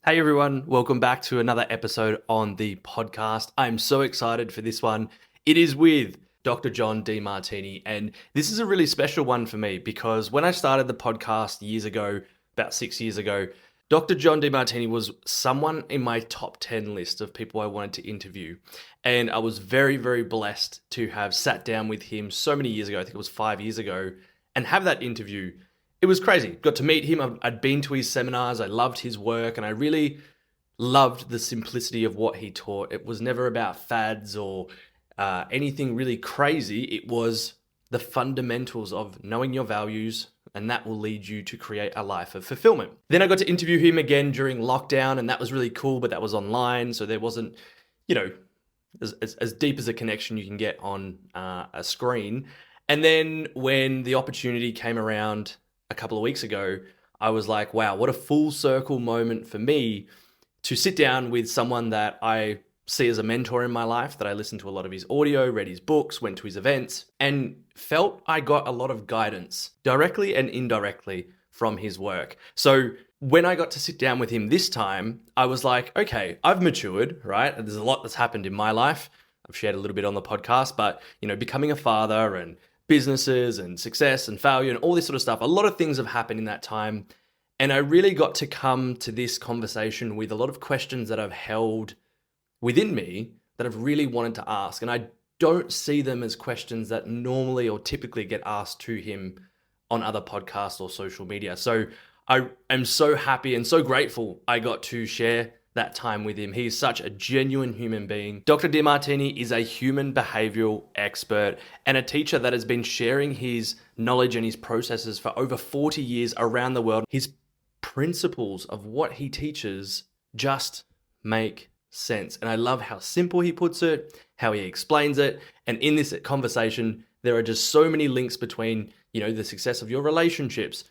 Hey everyone, welcome back to another episode on the podcast. I'm so excited for this one. It is with Dr. John Demartini, and this is a really special one for me because when I started the podcast years ago, about 6 years ago, Dr. John Demartini was someone in my top 10 list of people I wanted to interview. And I was very, very blessed to have sat down with him so many years ago, I think it was 5 years ago, and have that interview. It was crazy. Got to meet him. I'd been to his seminars. I loved his work, and I really loved the simplicity of what he taught. It was never about fads or anything really crazy. It was the fundamentals of knowing your values, and that will lead you to create a life of fulfillment. Then I got to interview him again during lockdown, and that was really cool, but that was online, so there wasn't, as deep as a connection you can get on a screen. And then when the opportunity came around a couple of weeks ago, I was like, wow, what a full circle moment for me to sit down with someone that I see as a mentor in my life, that I listened to a lot of his audio, read his books, went to his events, and felt I got a lot of guidance directly and indirectly from his work. So when I got to sit down with him this time, I was like, okay, I've matured, right? There's a lot that's happened in my life. I've shared a little bit on the podcast, but becoming a father and businesses and success and failure and all this sort of stuff. A lot of things have happened in that time. And I really got to come to this conversation with a lot of questions that I've held within me that I've really wanted to ask. And I don't see them as questions that normally or typically get asked to him on other podcasts or social media. So I am so happy and so grateful I got to share that time with him. He is such a genuine human being. Dr. Demartini is a human behavioral expert and a teacher that has been sharing his knowledge and his processes for over 40 years around the world. His principles of what he teaches just make sense. And I love how simple he puts it, how he explains it. And in this conversation, there are just so many links between, the success of your relationships,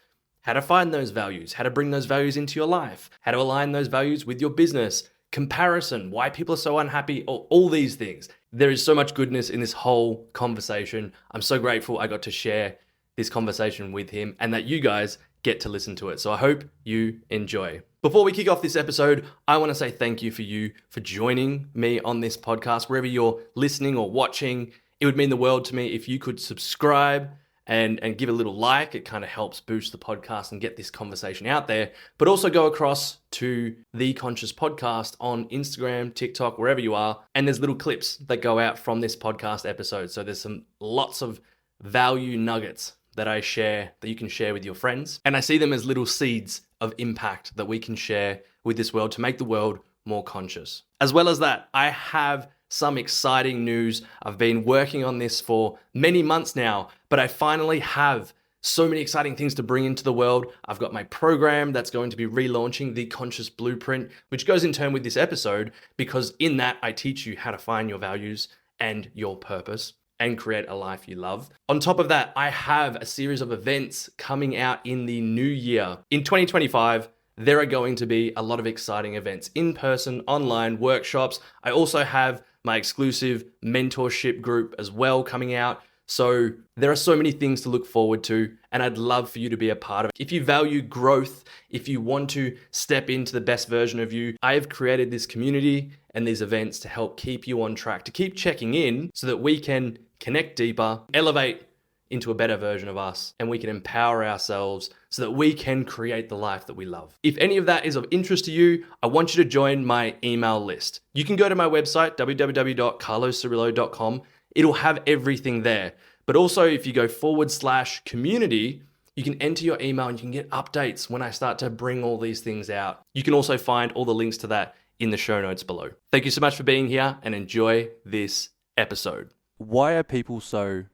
how to find those values, how to bring those values into your life, how to align those values with your business, comparison, why people are so unhappy, all these things. There is so much goodness in this whole conversation. I'm so grateful I got to share this conversation with him and that you guys get to listen to it. So I hope you enjoy. Before we kick off this episode, I want to say thank you for joining me on this podcast. Wherever you're listening or watching, it would mean the world to me if you could subscribe and give a little like. It kind of helps boost the podcast and get this conversation out there. But also go across to The Conscious Podcast on Instagram, TikTok, wherever you are. And there's little clips that go out from this podcast episode. So there's lots of value nuggets that I share that you can share with your friends. And I see them as little seeds of impact that we can share with this world to make the world more conscious. As well as that, I have some exciting news. I've been working on this for many months now, but I finally have so many exciting things to bring into the world. I've got my program that's going to be relaunching, The Conscious Blueprint, which goes in turn with this episode, because in that I teach you how to find your values and your purpose and create a life you love. On top of that, I have a series of events coming out in the new year. In 2025, there are going to be a lot of exciting events, in person, online, workshops. I also have my exclusive mentorship group as well coming out. So there are so many things to look forward to, and I'd love for you to be a part of it. If you value growth, if you want to step into the best version of you, I have created this community and these events to help keep you on track, to keep checking in so that we can connect deeper, elevate into a better version of us, and we can empower ourselves so that we can create the life that we love. If any of that is of interest to you, I want you to join my email list. You can go to my website, www.carloscirillo.com. It'll have everything there. But also if you go /community, you can enter your email and you can get updates when I start to bring all these things out. You can also find all the links to that in the show notes below. Thank you so much for being here and enjoy this episode. Why are people so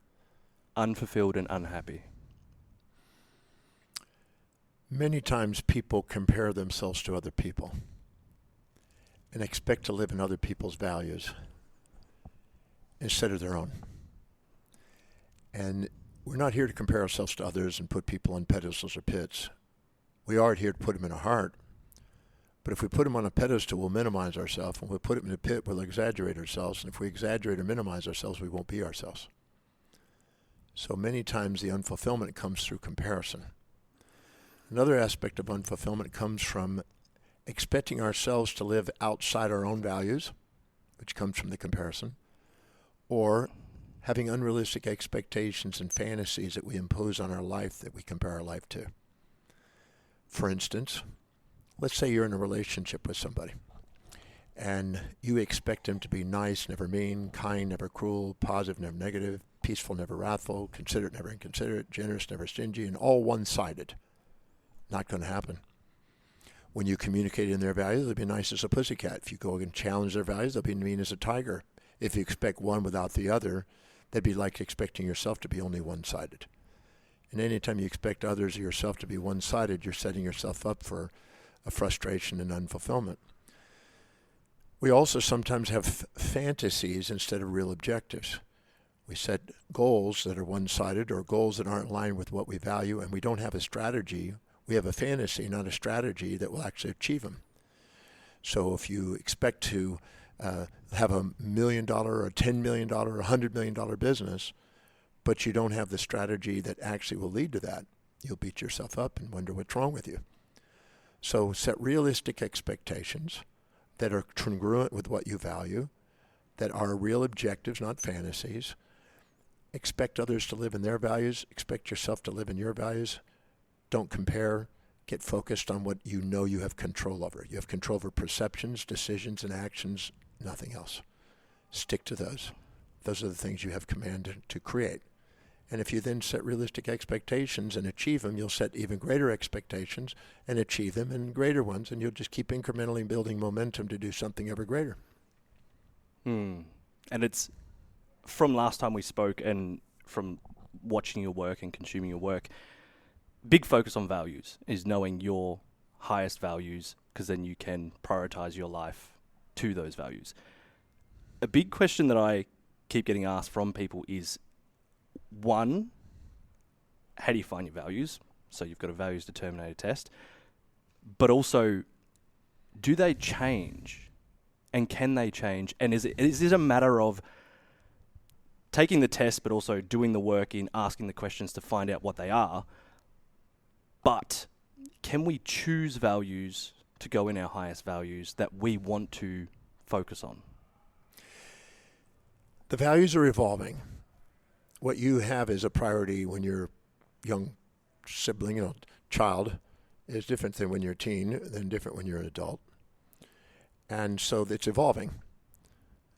unfulfilled and unhappy? Many times people compare themselves to other people and expect to live in other people's values instead of their own. And we're not here to compare ourselves to others and put people on pedestals or pits. We are here to put them in a heart. But if we put them on a pedestal, we'll minimize ourselves. When we put them in a pit, we'll exaggerate ourselves. And if we exaggerate or minimize ourselves, we won't be ourselves. So many times the unfulfillment comes through comparison. Another aspect of unfulfillment comes from expecting ourselves to live outside our own values, which comes from the comparison, or having unrealistic expectations and fantasies that we impose on our life that we compare our life to. For instance, let's say you're in a relationship with somebody and you expect them to be nice, never mean, kind, never cruel, positive, never negative, peaceful, never wrathful, considerate, never inconsiderate, generous, never stingy, and all one-sided. Not going to happen. When you communicate in their values, they'll be nice as a pussycat. If you go and challenge their values, they'll be mean as a tiger. If you expect one without the other, that'd be like expecting yourself to be only one-sided. And anytime you expect others or yourself to be one-sided, you're setting yourself up for a frustration and unfulfillment. We also sometimes have fantasies instead of real objectives. We set goals that are one-sided or goals that aren't aligned with what we value, and we don't have a strategy. We have a fantasy, not a strategy that will actually achieve them. So if you expect to have $1 million or $10 million or $100 million business, but you don't have the strategy that actually will lead to that, you'll beat yourself up and wonder what's wrong with you. So set realistic expectations that are congruent with what you value, that are real objectives, not fantasies. Expect others to live in their values. Expect yourself to live in your values. Don't compare. Get focused on what you know you have control over. You have control over perceptions, decisions, and actions, nothing else. Stick to those. Those are the things you have command to create. And if you then set realistic expectations and achieve them, you'll set even greater expectations and achieve them and greater ones, and you'll just keep incrementally building momentum to do something ever greater. And it's from last time we spoke and from watching your work and consuming your work, big focus on values is knowing your highest values, because then you can prioritize your life to those values. A big question that I keep getting asked from people is, one, how do you find your values? So you've got a values determinator test, but also, do they change? And can they change? And is this a matter of taking the test, but also doing the work in asking the questions to find out what they are? But can we choose values to go in our highest values that we want to focus on? The values are evolving. What you have as a priority when you're young sibling, child, is different than when you're a teen, than different when you're an adult. And so it's evolving.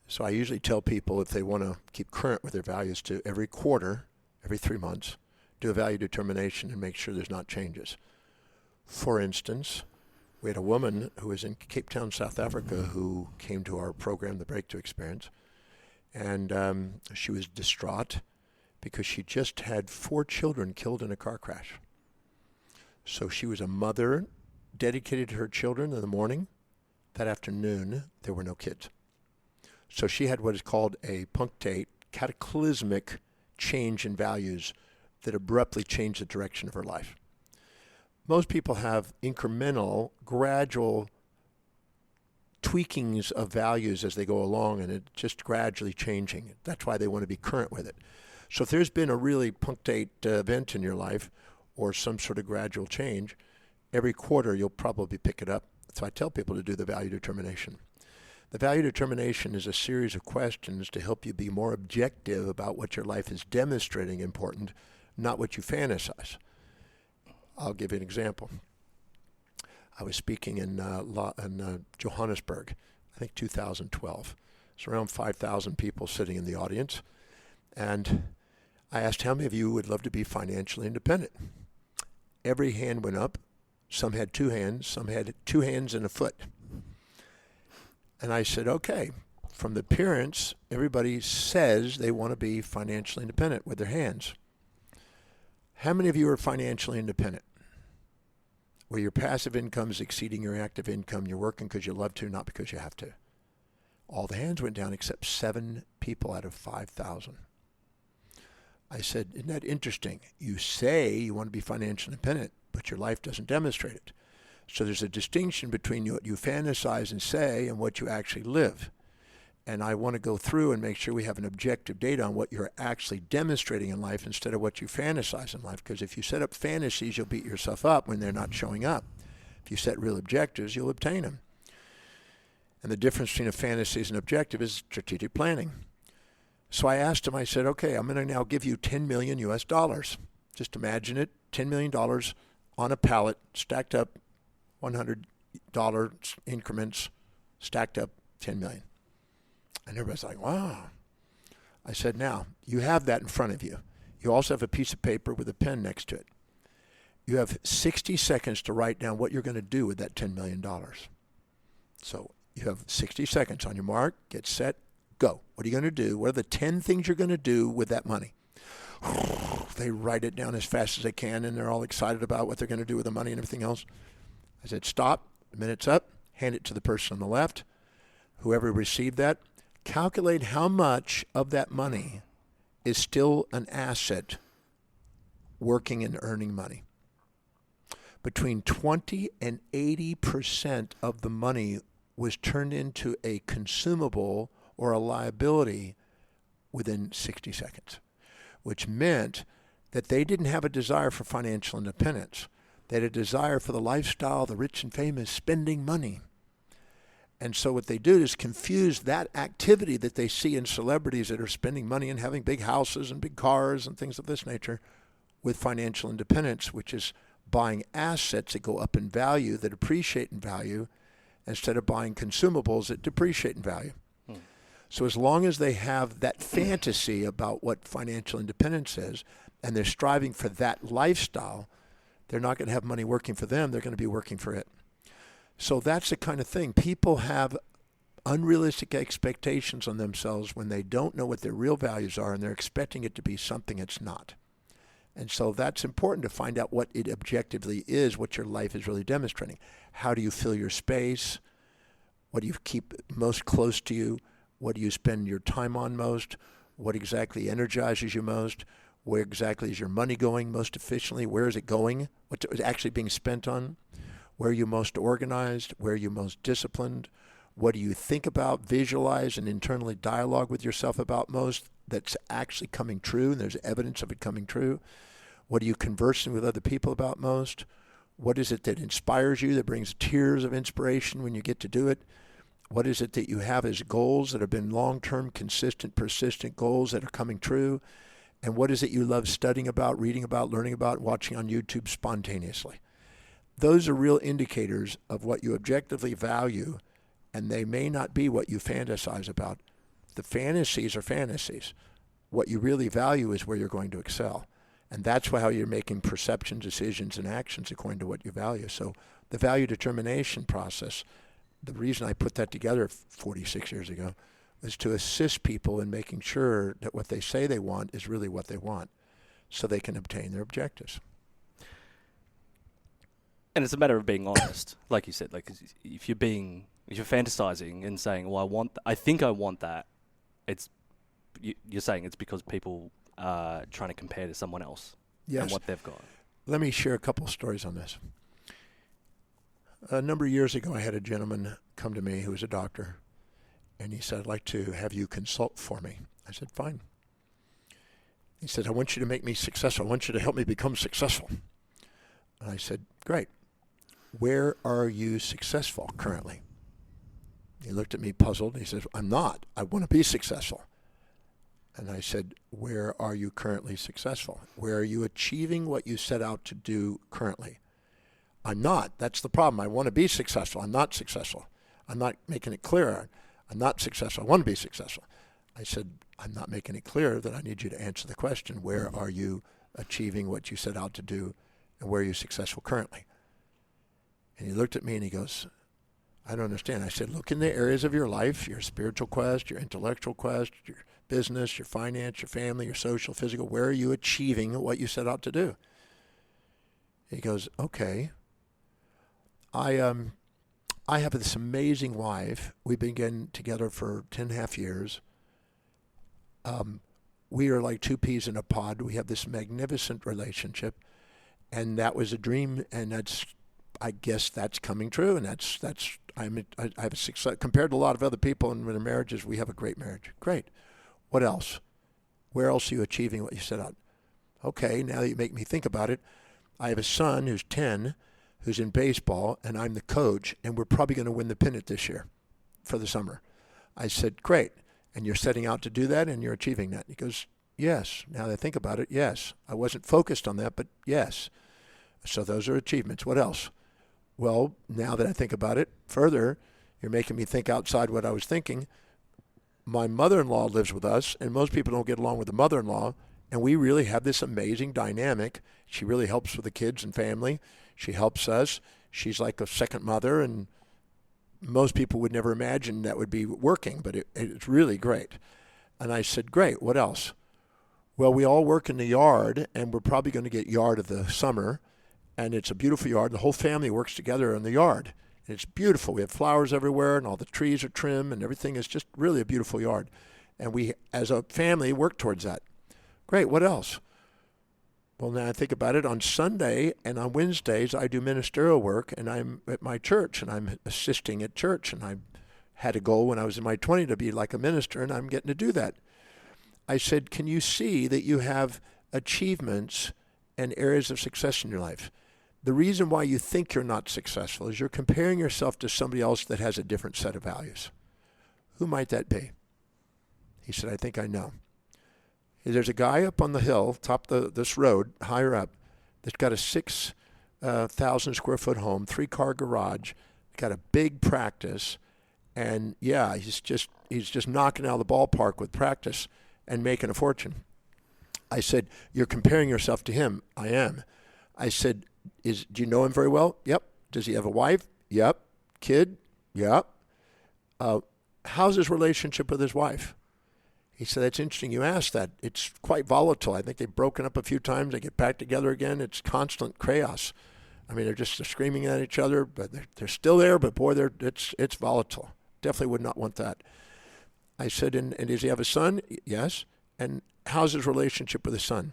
So I usually tell people, if they want to keep current with their values, to every quarter, every 3 months, do a value determination and make sure there's not changes. For instance, we had a woman who was in Cape Town, South Africa, who came to our program, the Breakthrough Experience, and she was distraught because she just had 4 children killed in a car crash. So she was a mother dedicated to her children in the morning. That afternoon, there were no kids. So she had what is called a punctate, cataclysmic change in values that abruptly changed the direction of her life. Most people have incremental, gradual tweakings of values as they go along, and it's just gradually changing. That's why they want to be current with it. So if there's been a really punctate event in your life or some sort of gradual change, every quarter you'll probably pick it up. So I tell people to do the value determination. The value determination is a series of questions to help you be more objective about what your life is demonstrating important, not what you fantasize. I'll give you an example. I was speaking in Johannesburg, I think 2012. It's around 5,000 people sitting in the audience. And I asked how many of you would love to be financially independent. Every hand went up. Some had 2 hands. Some had 2 hands and a foot. And I said, okay, from the appearance, everybody says they want to be financially independent with their hands. How many of you are financially independent? Where your passive income is exceeding your active income, you're working because you love to, not because you have to. All the hands went down except 7 people out of 5,000. I said, isn't that interesting? You say you want to be financially independent, but your life doesn't demonstrate it. So there's a distinction between what you fantasize and say and what you actually live. And I want to go through and make sure we have an objective data on what you're actually demonstrating in life instead of what you fantasize in life. Because if you set up fantasies, you'll beat yourself up when they're not showing up. If you set real objectives, you'll obtain them. And the difference between a fantasy and an objective is strategic planning. So I asked him, I said, okay, I'm going to now give you 10 million US dollars. Just imagine it, $10 million on a pallet, stacked up, $100 increments, stacked up 10 million. And everybody's like, wow. I said, now, you have that in front of you. You also have a piece of paper with a pen next to it. You have 60 seconds to write down what you're going to do with that $10 million. So you have 60 seconds. On your mark, get set, go. What are you going to do? What are the 10 things you're going to do with that money? They write it down as fast as they can, and they're all excited about what they're going to do with the money and everything else. I said, stop. The minute's up. Hand it to the person on the left. Whoever received that, calculate how much of that money is still an asset working and earning money. Between 20 and 80% of the money was turned into a consumable or a liability within 60 seconds, which meant that they didn't have a desire for financial independence. They had a desire for the lifestyle, the rich and famous, spending money. And so what they do is confuse that activity that they see in celebrities that are spending money and having big houses and big cars and things of this nature with financial independence, which is buying assets that go up in value, that appreciate in value, instead of buying consumables that depreciate in value. So as long as they have that fantasy about what financial independence is, and they're striving for that lifestyle, they're not going to have money working for them. They're going to be working for it. So that's the kind of thing. People have unrealistic expectations on themselves when they don't know what their real values are, and they're expecting it to be something it's not. And so that's important to find out what it objectively is, what your life is really demonstrating. How do you fill your space? What do you keep most close to you? What do you spend your time on most? What exactly energizes you most? Where exactly is your money going most efficiently? Where is it going? What's it actually being spent on? Where are you most organized? Where are you most disciplined? What do you think about, visualize, and internally dialogue with yourself about most that's actually coming true, and there's evidence of it coming true? What are you conversing with other people about most? What is it that inspires you, that brings tears of inspiration when you get to do it? What is it that you have as goals that have been long-term, consistent, persistent goals that are coming true? And what is it you love studying about, reading about, learning about, watching on YouTube spontaneously? Those are real indicators of what you objectively value, and they may not be what you fantasize about. The fantasies are fantasies. What you really value is where you're going to excel. And that's how you're making perception, decisions, and actions according to what you value. So the value determination process, the reason I put that together 46 years ago was to assist people in making sure that what they say they want is really what they want, so they can obtain their objectives. And it's a matter of being honest, like you said. Like if you're fantasizing and saying, "Well, I think I want that," you're saying it's because people are trying to compare to someone else and what they've got. Let me share a couple of stories on this. A number of years ago, I had a gentleman come to me who was a doctor, and he said, "I'd like to have you consult for me." I said, "Fine." He said, "I want you to make me successful. I want you to help me become successful." And I said, "Great. Where are you successful currently?" He looked at me puzzled, and he said, "I'm not. I want to be successful." And I said, "Where are you currently successful? Where are you achieving what you set out to do currently?" "I'm not. That's the problem. I want to be successful. I'm not successful. I'm not making it clear. I'm not successful. I want to be successful." I said, "I'm not making it clear that I need you to answer the question. Where are you achieving what you set out to do, and where are you successful currently?" And he looked at me and he goes, "I don't understand." I said, "Look in the areas of your life, your spiritual quest, your intellectual quest, your business, your finance, your family, your social, physical. Where are you achieving what you set out to do?" He goes, "Okay. I have this amazing wife. We've been together for 10.5 years. We are like two peas in a pod. We have this magnificent relationship, and that was a dream, and I guess that's coming true, and I have a success compared to a lot of other people in their marriages. We have a great marriage. Great. What else? Where else are you achieving what you set out?" "Okay, now that you make me think about it, I have a son who's 10, who's in baseball, and I'm the coach, and we're probably going to win the pennant this year for the summer. I said, great. And you're setting out to do that, and you're achieving that. He goes, yes. Now that I think about it, yes. I wasn't focused on that, but yes. So those are achievements. What else? Well, now that I think about it further, you're making me think outside what I was thinking. My mother-in-law lives with us, and most people don't get along with the mother-in-law, and we really have this amazing dynamic. She really helps with the kids and family. She helps us. She's like a second mother, and most people would never imagine that would be working, but it's really great. And I said, great, what else? Well, we all work in the yard, and we're probably going to get yard of the summer, and it's a beautiful yard. The whole family works together in the yard. And it's beautiful. We have flowers everywhere, and all the trees are trimmed, and everything is just really a beautiful yard. And we, as a family, work towards that. Great, what else? Well, now I think about it, on Sunday and on Wednesdays, I do ministerial work, and I'm at my church, and I'm assisting at church, and I had a goal when I was in my 20s to be like a minister, and I'm getting to do that. I said, can you see that you have achievements and areas of success in your life? The reason why you think you're not successful is you're comparing yourself to somebody else that has a different set of values. Who might that be? He said, I think I know. There's a guy up on the hill, this road, higher up, that's got a 6,000 square foot home, 3-car garage, got a big practice, and yeah, he's just knocking out of the ballpark with practice and making a fortune. I said, you're comparing yourself to him. I am. I said, do you know him very well? Yep. Does he have a wife? Yep. Kid? Yep. How's his relationship with his wife? He said, that's interesting you asked that. It's quite volatile. I think they've broken up a few times. They get back together again. It's constant chaos. I mean, they're screaming at each other, but they're still there, but boy, it's volatile. Definitely would not want that. I said, and does he have a son? Yes. And how's his relationship with his son?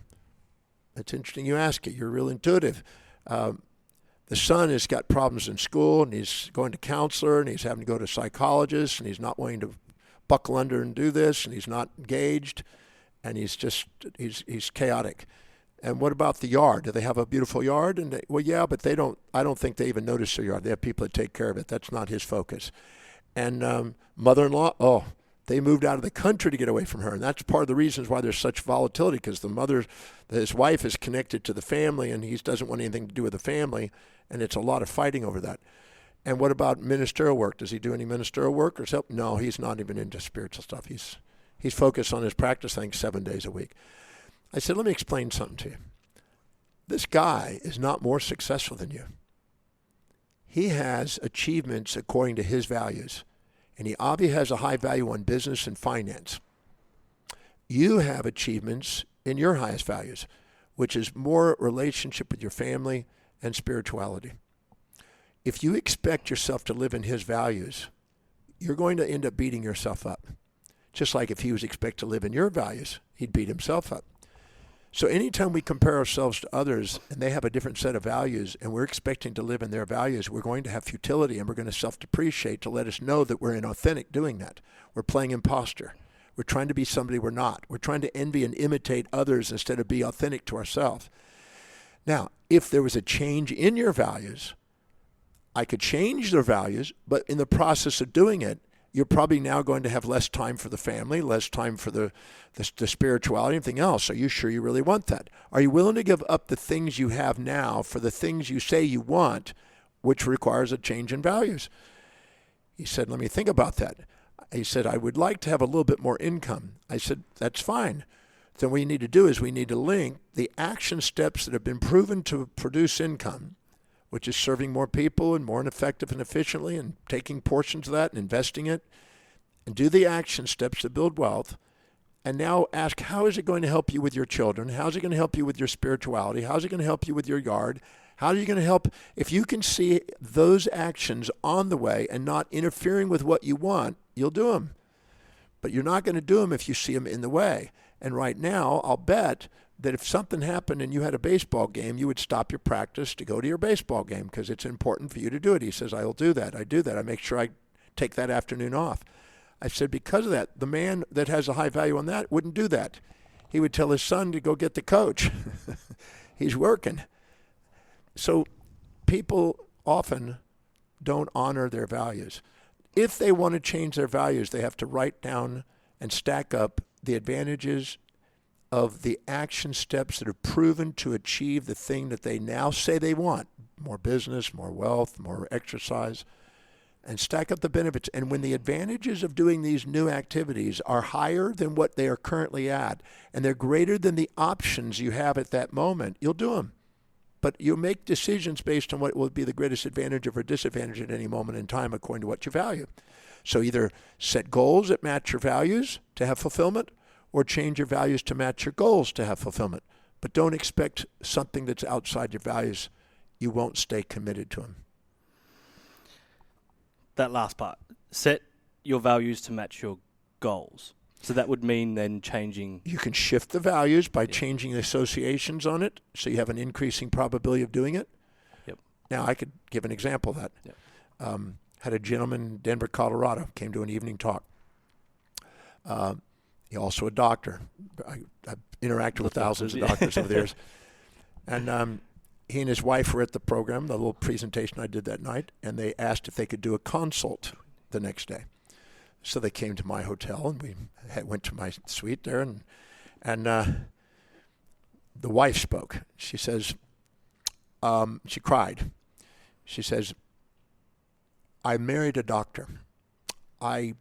It's interesting you ask it. You're real intuitive. The son has got problems in school, and he's going to counselor, and he's having to go to psychologist, and he's not wanting to buckle under and do this, and he's not engaged, and he's chaotic. And what about the yard? Do they have a beautiful yard? And well, yeah, but I don't think they even notice their yard. They have people that take care of it. That's not his focus. And mother-in-law, they moved out of the country to get away from her, and that's part of the reasons why there's such volatility, because his wife is connected to the family, and he doesn't want anything to do with the family, and it's a lot of fighting over that. And what about ministerial work? Does he do any ministerial work or something? No, he's not even into spiritual stuff. He's focused on his practice, I think, 7 days a week. I said, let me explain something to you. This guy is not more successful than you. He has achievements according to his values, and he obviously has a high value on business and finance. You have achievements in your highest values, which is more relationship with your family and spirituality. If you expect yourself to live in his values, you're going to end up beating yourself up. Just like if he was expected to live in your values, he'd beat himself up. So anytime we compare ourselves to others and they have a different set of values and we're expecting to live in their values, we're going to have futility, and we're going to self-depreciate to let us know that we're inauthentic doing that. We're playing imposter. We're trying to be somebody we're not. We're trying to envy and imitate others instead of be authentic to ourselves. Now, if there was a change in your values, I could change their values, but in the process of doing it, you're probably now going to have less time for the family, less time for the spirituality, anything else. Are you sure you really want that? Are you willing to give up the things you have now for the things you say you want, which requires a change in values? He said, let me think about that. He said, I would like to have a little bit more income. I said, that's fine. Then what you need to do is we need to link the action steps that have been proven to produce income, which is serving more people and more effective and efficiently, and taking portions of that and investing it, and do the action steps to build wealth. And now ask, how is it going to help you with your children? How is it going to help you with your spirituality? How is it going to help you with your yard? How are you going to help? If you can see those actions on the way and not interfering with what you want, you'll do them. But you're not going to do them if you see them in the way. And right now, I'll bet that if something happened and you had a baseball game, you would stop your practice to go to your baseball game because it's important for you to do it. He says, I'll do that. I do that. I make sure I take that afternoon off. I said, because of that, the man that has a high value on that wouldn't do that. He would tell his son to go get the coach. He's working. So people often don't honor their values. If they want to change their values, they have to write down and stack up the advantages of the action steps that are proven to achieve the thing that they now say they want. More business, more wealth, more exercise, and stack up the benefits. And when the advantages of doing these new activities are higher than what they are currently at, and they're greater than the options you have at that moment, you'll do them. But you make decisions based on what will be the greatest advantage or disadvantage at any moment in time according to what you value. So either set goals that match your values to have fulfillment, or change your values to match your goals to have fulfillment. But don't expect something that's outside your values. You won't stay committed to them. That last part, set your values to match your goals. So that would mean then changing. You can shift the values by changing the associations on it, so you have an increasing probability of doing it. Yep. Now, I could give an example of that. Yep. Had a gentleman in Denver, Colorado, came to an evening talk. He's also a doctor. I've interacted with thousands of doctors over the years. And he and his wife were at the program, the little presentation I did that night, and they asked if they could do a consult the next day. So they came to my hotel, and we went to my suite there, and the wife spoke. She says, she cried. She says, I married a doctor. I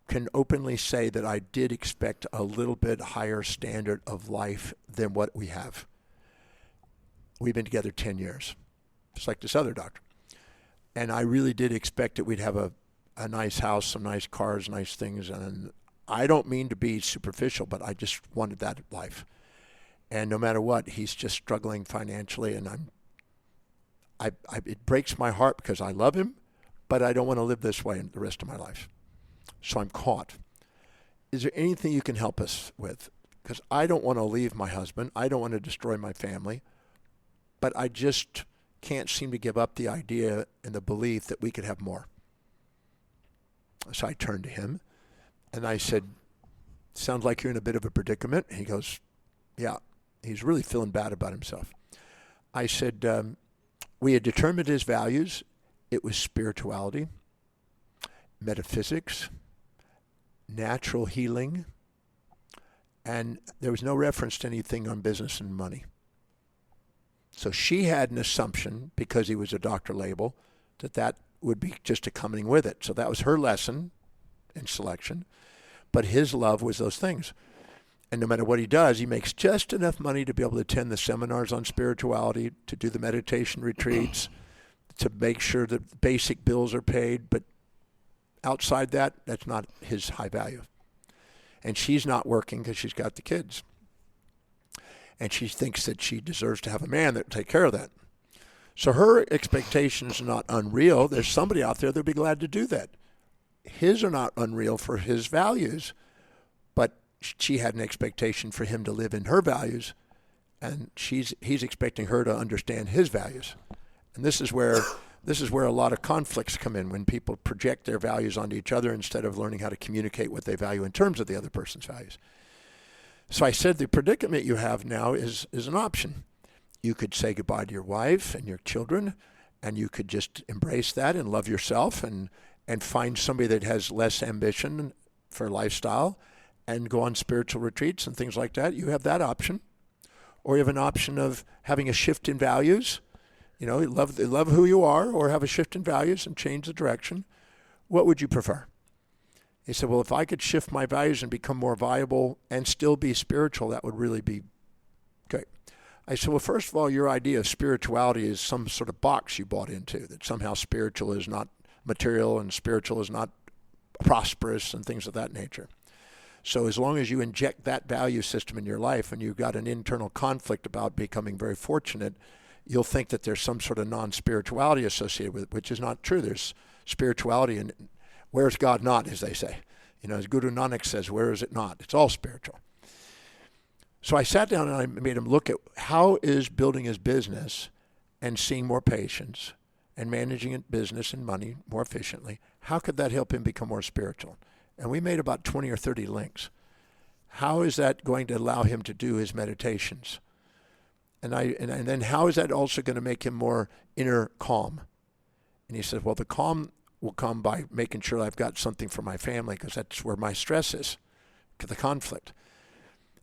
can openly say that I did expect a little bit higher standard of life than what we have. We've been together 10 years, just like this other doctor. And I really did expect that we'd have a nice house, some nice cars, nice things. And I don't mean to be superficial, but I just wanted that life. And no matter what, he's just struggling financially. And it breaks my heart because I love him, but I don't want to live this way the rest of my life. So I'm caught. Is there anything you can help us with? Because I don't want to leave my husband. I don't want to destroy my family. But I just can't seem to give up the idea and the belief that we could have more. So I turned to him and I said, sounds like you're in a bit of a predicament. He goes, yeah. He's really feeling bad about himself. I said, we had determined his values. It was spirituality, metaphysics, natural healing, and there was no reference to anything on business and money. So she had an assumption, because he was a doctor label, that would be just a coming with it. So that was her lesson in selection. But his love was those things. And no matter what he does, he makes just enough money to be able to attend the seminars on spirituality, to do the meditation retreats, to make sure that basic bills are paid. But outside that, that's not his high value. And she's not working because she's got the kids. And she thinks that she deserves to have a man that will take care of that. So her expectations are not unreal. There's somebody out there that'll be glad to do that. His are not unreal for his values, but she had an expectation for him to live in her values, and he's expecting her to understand his values. And this is where a lot of conflicts come in, when people project their values onto each other instead of learning how to communicate what they value in terms of the other person's values. So I said, the predicament you have now is an option. You could say goodbye to your wife and your children, and you could just embrace that and love yourself and find somebody that has less ambition for lifestyle and go on spiritual retreats and things like that. You have that option. Or you have an option of having a shift in values. You know, love who you are, or have a shift in values and change the direction. What would you prefer? He said, well, if I could shift my values and become more viable and still be spiritual, that would really be great. I said, well, first of all, your idea of spirituality is some sort of box you bought into, that somehow spiritual is not material and spiritual is not prosperous and things of that nature. So as long as you inject that value system in your life and you've got an internal conflict about becoming very fortunate, you'll think that there's some sort of non-spirituality associated with it, which is not true. There's spirituality, and where's God not, as they say. You know, as Guru Nanak says, where is it not? It's all spiritual. So I sat down and I made him look at how is building his business and seeing more patients and managing business and money more efficiently, how could that help him become more spiritual? And we made about 20 or 30 links. How is that going to allow him to do his meditations And then how is that also going to make him more inner calm? And he said, well, the calm will come by making sure I've got something for my family, because that's where my stress is, the conflict.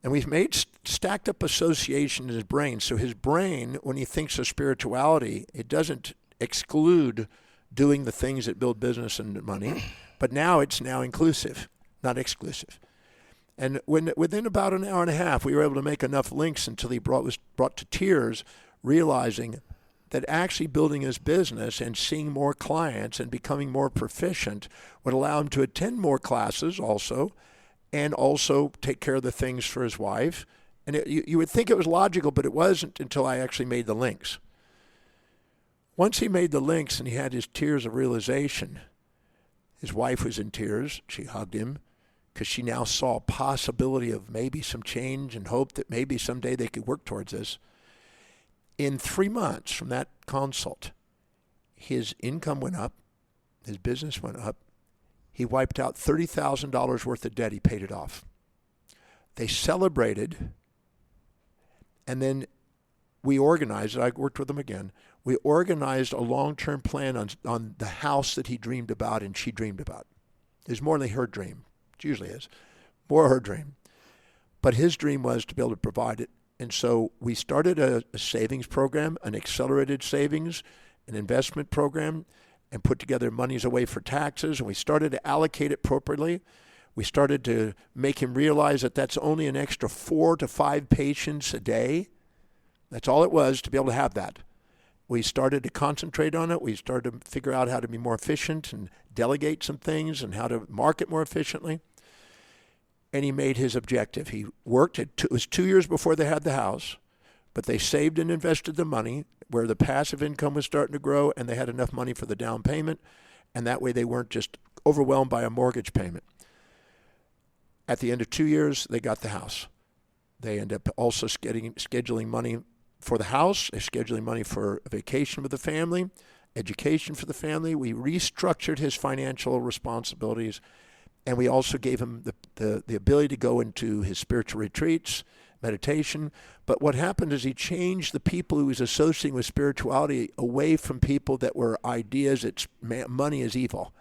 And we've made stacked up association in his brain. So his brain, when he thinks of spirituality, it doesn't exclude doing the things that build business and money, but now it's now inclusive, not exclusive. And within about an hour and a half, we were able to make enough links until he was brought to tears, realizing that actually building his business and seeing more clients and becoming more proficient would allow him to attend more classes also, and also take care of the things for his wife. And you would think it was logical, but it wasn't until I actually made the links. Once he made the links and he had his tears of realization, his wife was in tears. She hugged him, because she now saw a possibility of maybe some change and hope that maybe someday they could work towards this. In 3 months from that consult, his income went up, his business went up. He wiped out $30,000 worth of debt. He paid it off. They celebrated, and then we organized, I worked with them again, we organized a long-term plan on the house that he dreamed about and she dreamed about. It was more than her dream. It usually is. More her dream. But his dream was to be able to provide it. And so we started a savings program, an accelerated savings, an investment program, and put together monies away for taxes. And we started to allocate it appropriately. We started to make him realize that that's only an extra 4 to 5 patients a day. That's all it was to be able to have that. We started to concentrate on it. We started to figure out how to be more efficient and delegate some things and how to market more efficiently. And he made his objective. He worked. It was 2 years before they had the house, but they saved and invested the money where the passive income was starting to grow, and they had enough money for the down payment, and that way they weren't just overwhelmed by a mortgage payment. At the end of 2 years, they got the house. They end up also scheduling money for the house, they're scheduling money for a vacation with the family, education for the family. We restructured his financial responsibilities, and we also gave him the ability to go into his spiritual retreats, meditation. But what happened is he changed the people who was associating with spirituality away from people that were ideas that money is evil.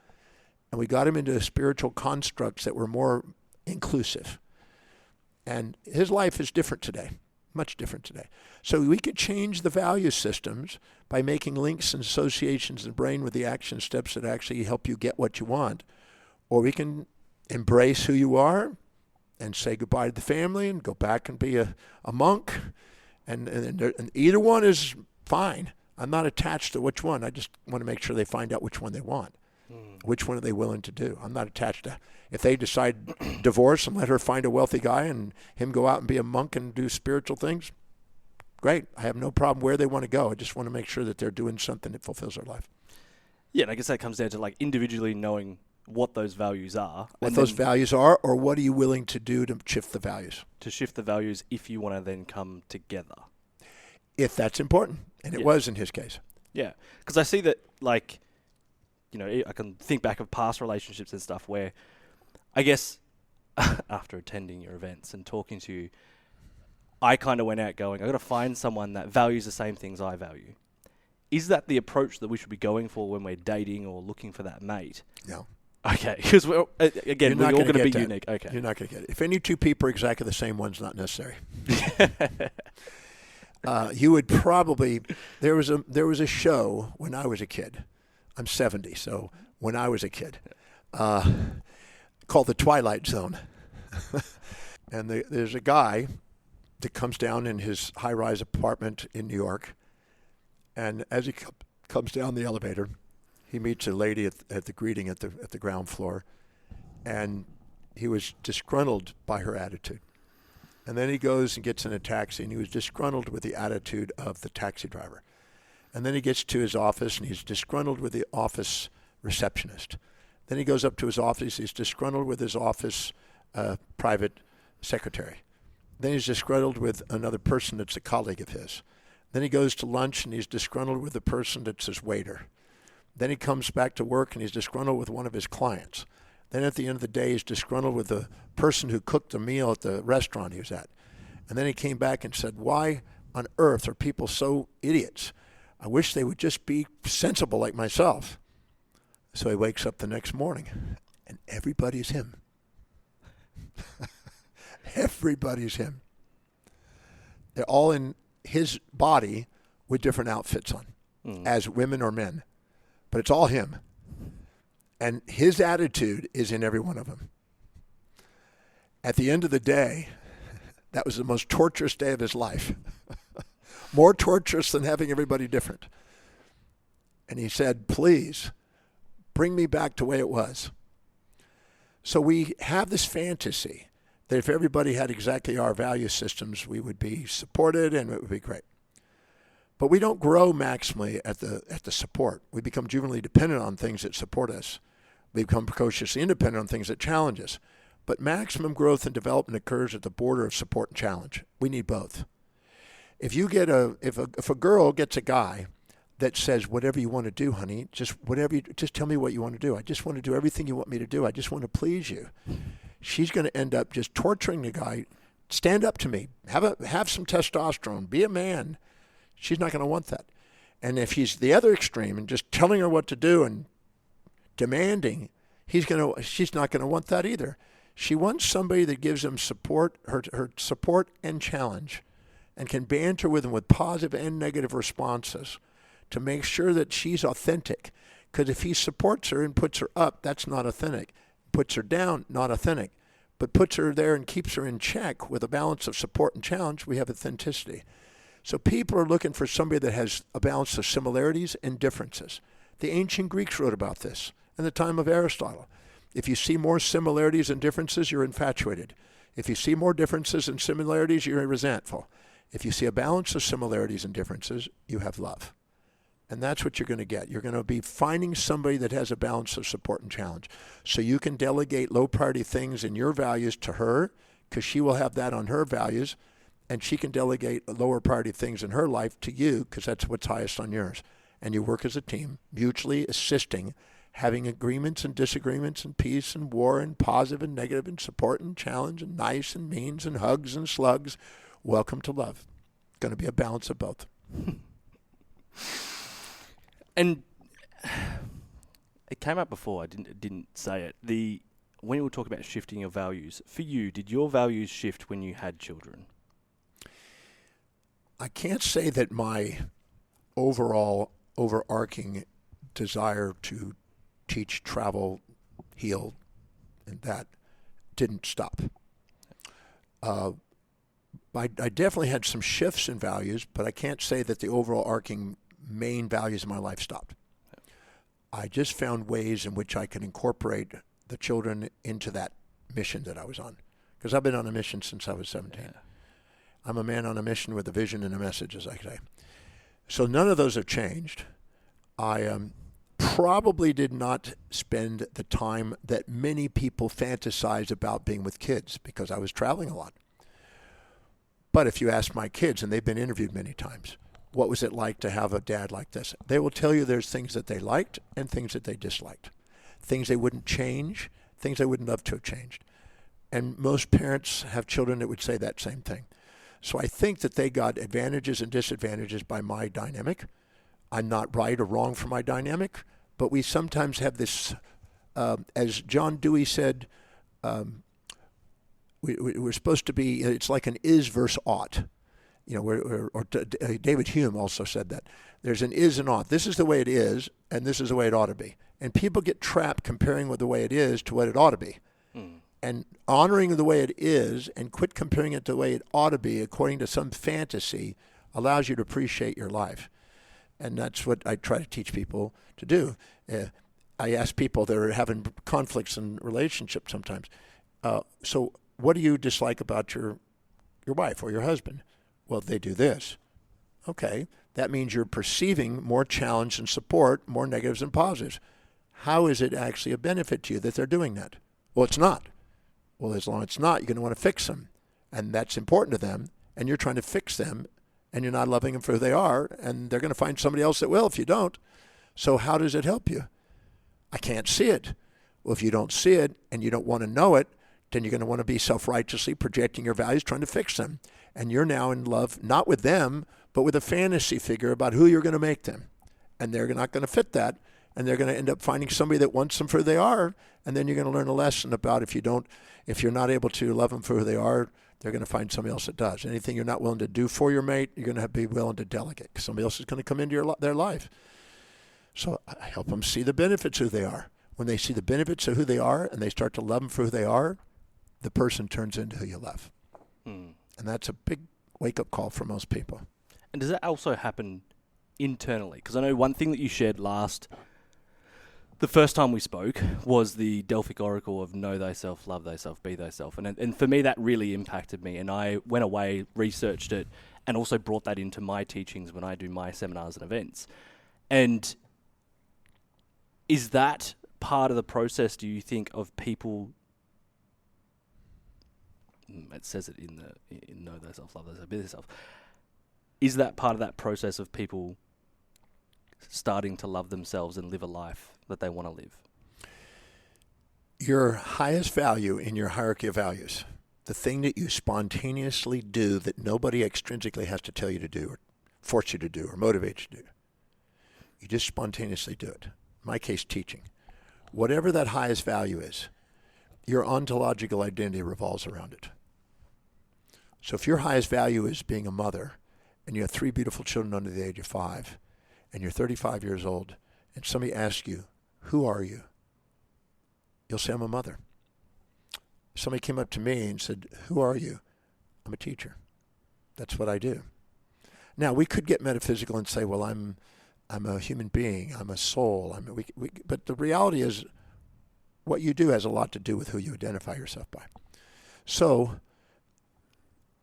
And we got him into spiritual constructs that were more inclusive. And his life is different today. Much different today. So we could change the value systems by making links and associations in the brain with the action steps that actually help you get what you want. Or we can embrace who you are and say goodbye to the family and go back and be a monk. And either one is fine. I'm not attached to which one. I just want to make sure they find out which one they want. Which one are they willing to do? I'm not attached to. If they decide divorce and let her find a wealthy guy and him go out and be a monk and do spiritual things, great. I have no problem where they want to go. I just want to make sure that they're doing something that fulfills their life. Yeah, and I guess that comes down to like individually knowing what those values are. What those values are, or what are you willing to do to shift the values? To shift the values if you want to then come together. If that's important. And it was in his case. Yeah, because I see that like, you know, I can think back of past relationships and stuff where I guess after attending your events and talking to you, I kind of went out going, I've got to find someone that values the same things I value. Is that the approach that we should be going for when we're dating or looking for that mate? No. Okay, because we're all going to be unique. Okay. You're not going to get it. If any two people are exactly the same, one's not necessary. You would probably, there was a show when I was a kid. I'm 70, so when I was a kid, called The Twilight Zone. And there's a guy that comes down in his high-rise apartment in New York, and as he comes down the elevator, he meets a lady at the greeting at the ground floor, and he was disgruntled by her attitude. And then he goes and gets in a taxi, and he was disgruntled with the attitude of the taxi driver. And then he gets to his office, and he's disgruntled with the office receptionist. Then he goes up to his office. He's disgruntled with his office private secretary. Then he's disgruntled with another person that's a colleague of his. Then he goes to lunch, and he's disgruntled with the person that's his waiter. Then he comes back to work, and he's disgruntled with one of his clients. Then at the end of the day, he's disgruntled with the person who cooked the meal at the restaurant he was at. And then he came back and said, why on earth are people so idiots. I wish they would just be sensible like myself. So he wakes up the next morning, and everybody's him. Everybody's him. They're all in his body with different outfits on, as women or men. But it's all him. And his attitude is in every one of them. At the end of the day, that was the most torturous day of his life. More torturous than having everybody different. And he said, please, bring me back to the way it was. So we have this fantasy that if everybody had exactly our value systems, we would be supported and it would be great. But we don't grow maximally at the support. We become juvenilely dependent on things that support us. We become precociously independent on things that challenge us. But maximum growth and development occurs at the border of support and challenge. We need both. If a girl gets a guy that says, whatever you want to do, honey, just tell me what you want to do. I just want to do everything you want me to do. I just want to please you. She's going to end up just torturing the guy. Stand up to me. Have some testosterone. Be a man. She's not going to want that. And if he's the other extreme and just telling her what to do and demanding, she's not going to want that either. She wants somebody that gives him support, her support and challenge, and can banter with him with positive and negative responses to make sure that she's authentic. Because if he supports her and puts her up, that's not authentic. Puts her down, not authentic. But puts her there and keeps her in check with a balance of support and challenge, we have authenticity. So people are looking for somebody that has a balance of similarities and differences. The ancient Greeks wrote about this in the time of Aristotle. If you see more similarities and differences, you're infatuated. If you see more differences and similarities, you're resentful. If you see a balance of similarities and differences, you have love. And that's what you're going to get. You're going to be finding somebody that has a balance of support and challenge. So you can delegate low priority things in your values to her, because she will have that on her values, and she can delegate lower priority things in her life to you, because that's what's highest on yours. And you work as a team, mutually assisting, having agreements and disagreements and peace and war and positive and negative and support and challenge and nice and means and hugs and slugs. Welcome to love. Going to be a balance of both. And it came up before, I didn't say it. When you were talking about shifting your values, for you, did your values shift when you had children? I can't say that my overall overarching desire to teach, travel, heal, and that didn't stop. I definitely had some shifts in values, but I can't say that the overall arcing main values of my life stopped. I just found ways in which I could incorporate the children into that mission that I was on. Because I've been on a mission since I was 17. Yeah. I'm a man on a mission with a vision and a message, as I say. So none of those have changed. I probably did not spend the time that many people fantasize about being with kids, because I was traveling a lot. But if you ask my kids, and they've been interviewed many times, what was it like to have a dad like this? They will tell you there's things that they liked and things that they disliked. Things they wouldn't change, things they wouldn't love to have changed. And most parents have children that would say that same thing. So I think that they got advantages and disadvantages by my dynamic. I'm not right or wrong for my dynamic, but we sometimes have this, as John Dewey said, we're supposed to be, it's like an is versus ought. You know, or David Hume also said that. There's an is and ought. This is the way it is, and this is the way it ought to be. And people get trapped comparing with the way it is to what it ought to be. And honoring the way it is and quit comparing it to the way it ought to be according to some fantasy allows you to appreciate your life. And that's what I try to teach people to do. I ask people that are having conflicts in relationships sometimes, so what do you dislike about your wife or your husband? Well, they do this. Okay, that means you're perceiving more challenge and support, more negatives and positives. How is it actually a benefit to you that they're doing that? Well, it's not. Well, as long as it's not, you're going to want to fix them. And that's important to them, and you're trying to fix them, and you're not loving them for who they are, and they're going to find somebody else that will if you don't. So how does it help you? I can't see it. Well, if you don't see it and you don't want to know it, then you're going to want to be self-righteously projecting your values, trying to fix them. And you're now in love, not with them, but with a fantasy figure about who you're going to make them. And they're not going to fit that. And they're going to end up finding somebody that wants them for who they are. And then you're going to learn a lesson about if you're not able to love them for who they are, they're going to find somebody else that does. Anything you're not willing to do for your mate, you're going to be willing to delegate because somebody else is going to come into their life. So I help them see the benefits of who they are. When they see the benefits of who they are and they start to love them for who they are, the person turns into who you love. And that's a big wake-up call for most people. And does that also happen internally? Because I know one thing that you shared the first time we spoke, was the Delphic Oracle of know thyself, love thyself, be thyself. And for me, that really impacted me. And I went away, researched it, and also brought that into my teachings when I do my seminars and events. And is that part of the process, do you think, of people... It says it in know thyself, love thyself, be thyself. Is that part of that process of people starting to love themselves and live a life that they want to live? Your highest value in your hierarchy of values, the thing that you spontaneously do that nobody extrinsically has to tell you to do or force you to do or motivate you to do. You just spontaneously do it. In my case, teaching. Whatever that highest value is, your ontological identity revolves around it. So if your highest value is being a mother and you have 3 beautiful children under the age of 5 and you're 35 years old and somebody asks you, who are you? You'll say, I'm a mother. If somebody came up to me and said, who are you? I'm a teacher. That's what I do. Now, we could get metaphysical and say, well, I'm a human being. I'm a soul. But the reality is what you do has a lot to do with who you identify yourself by. So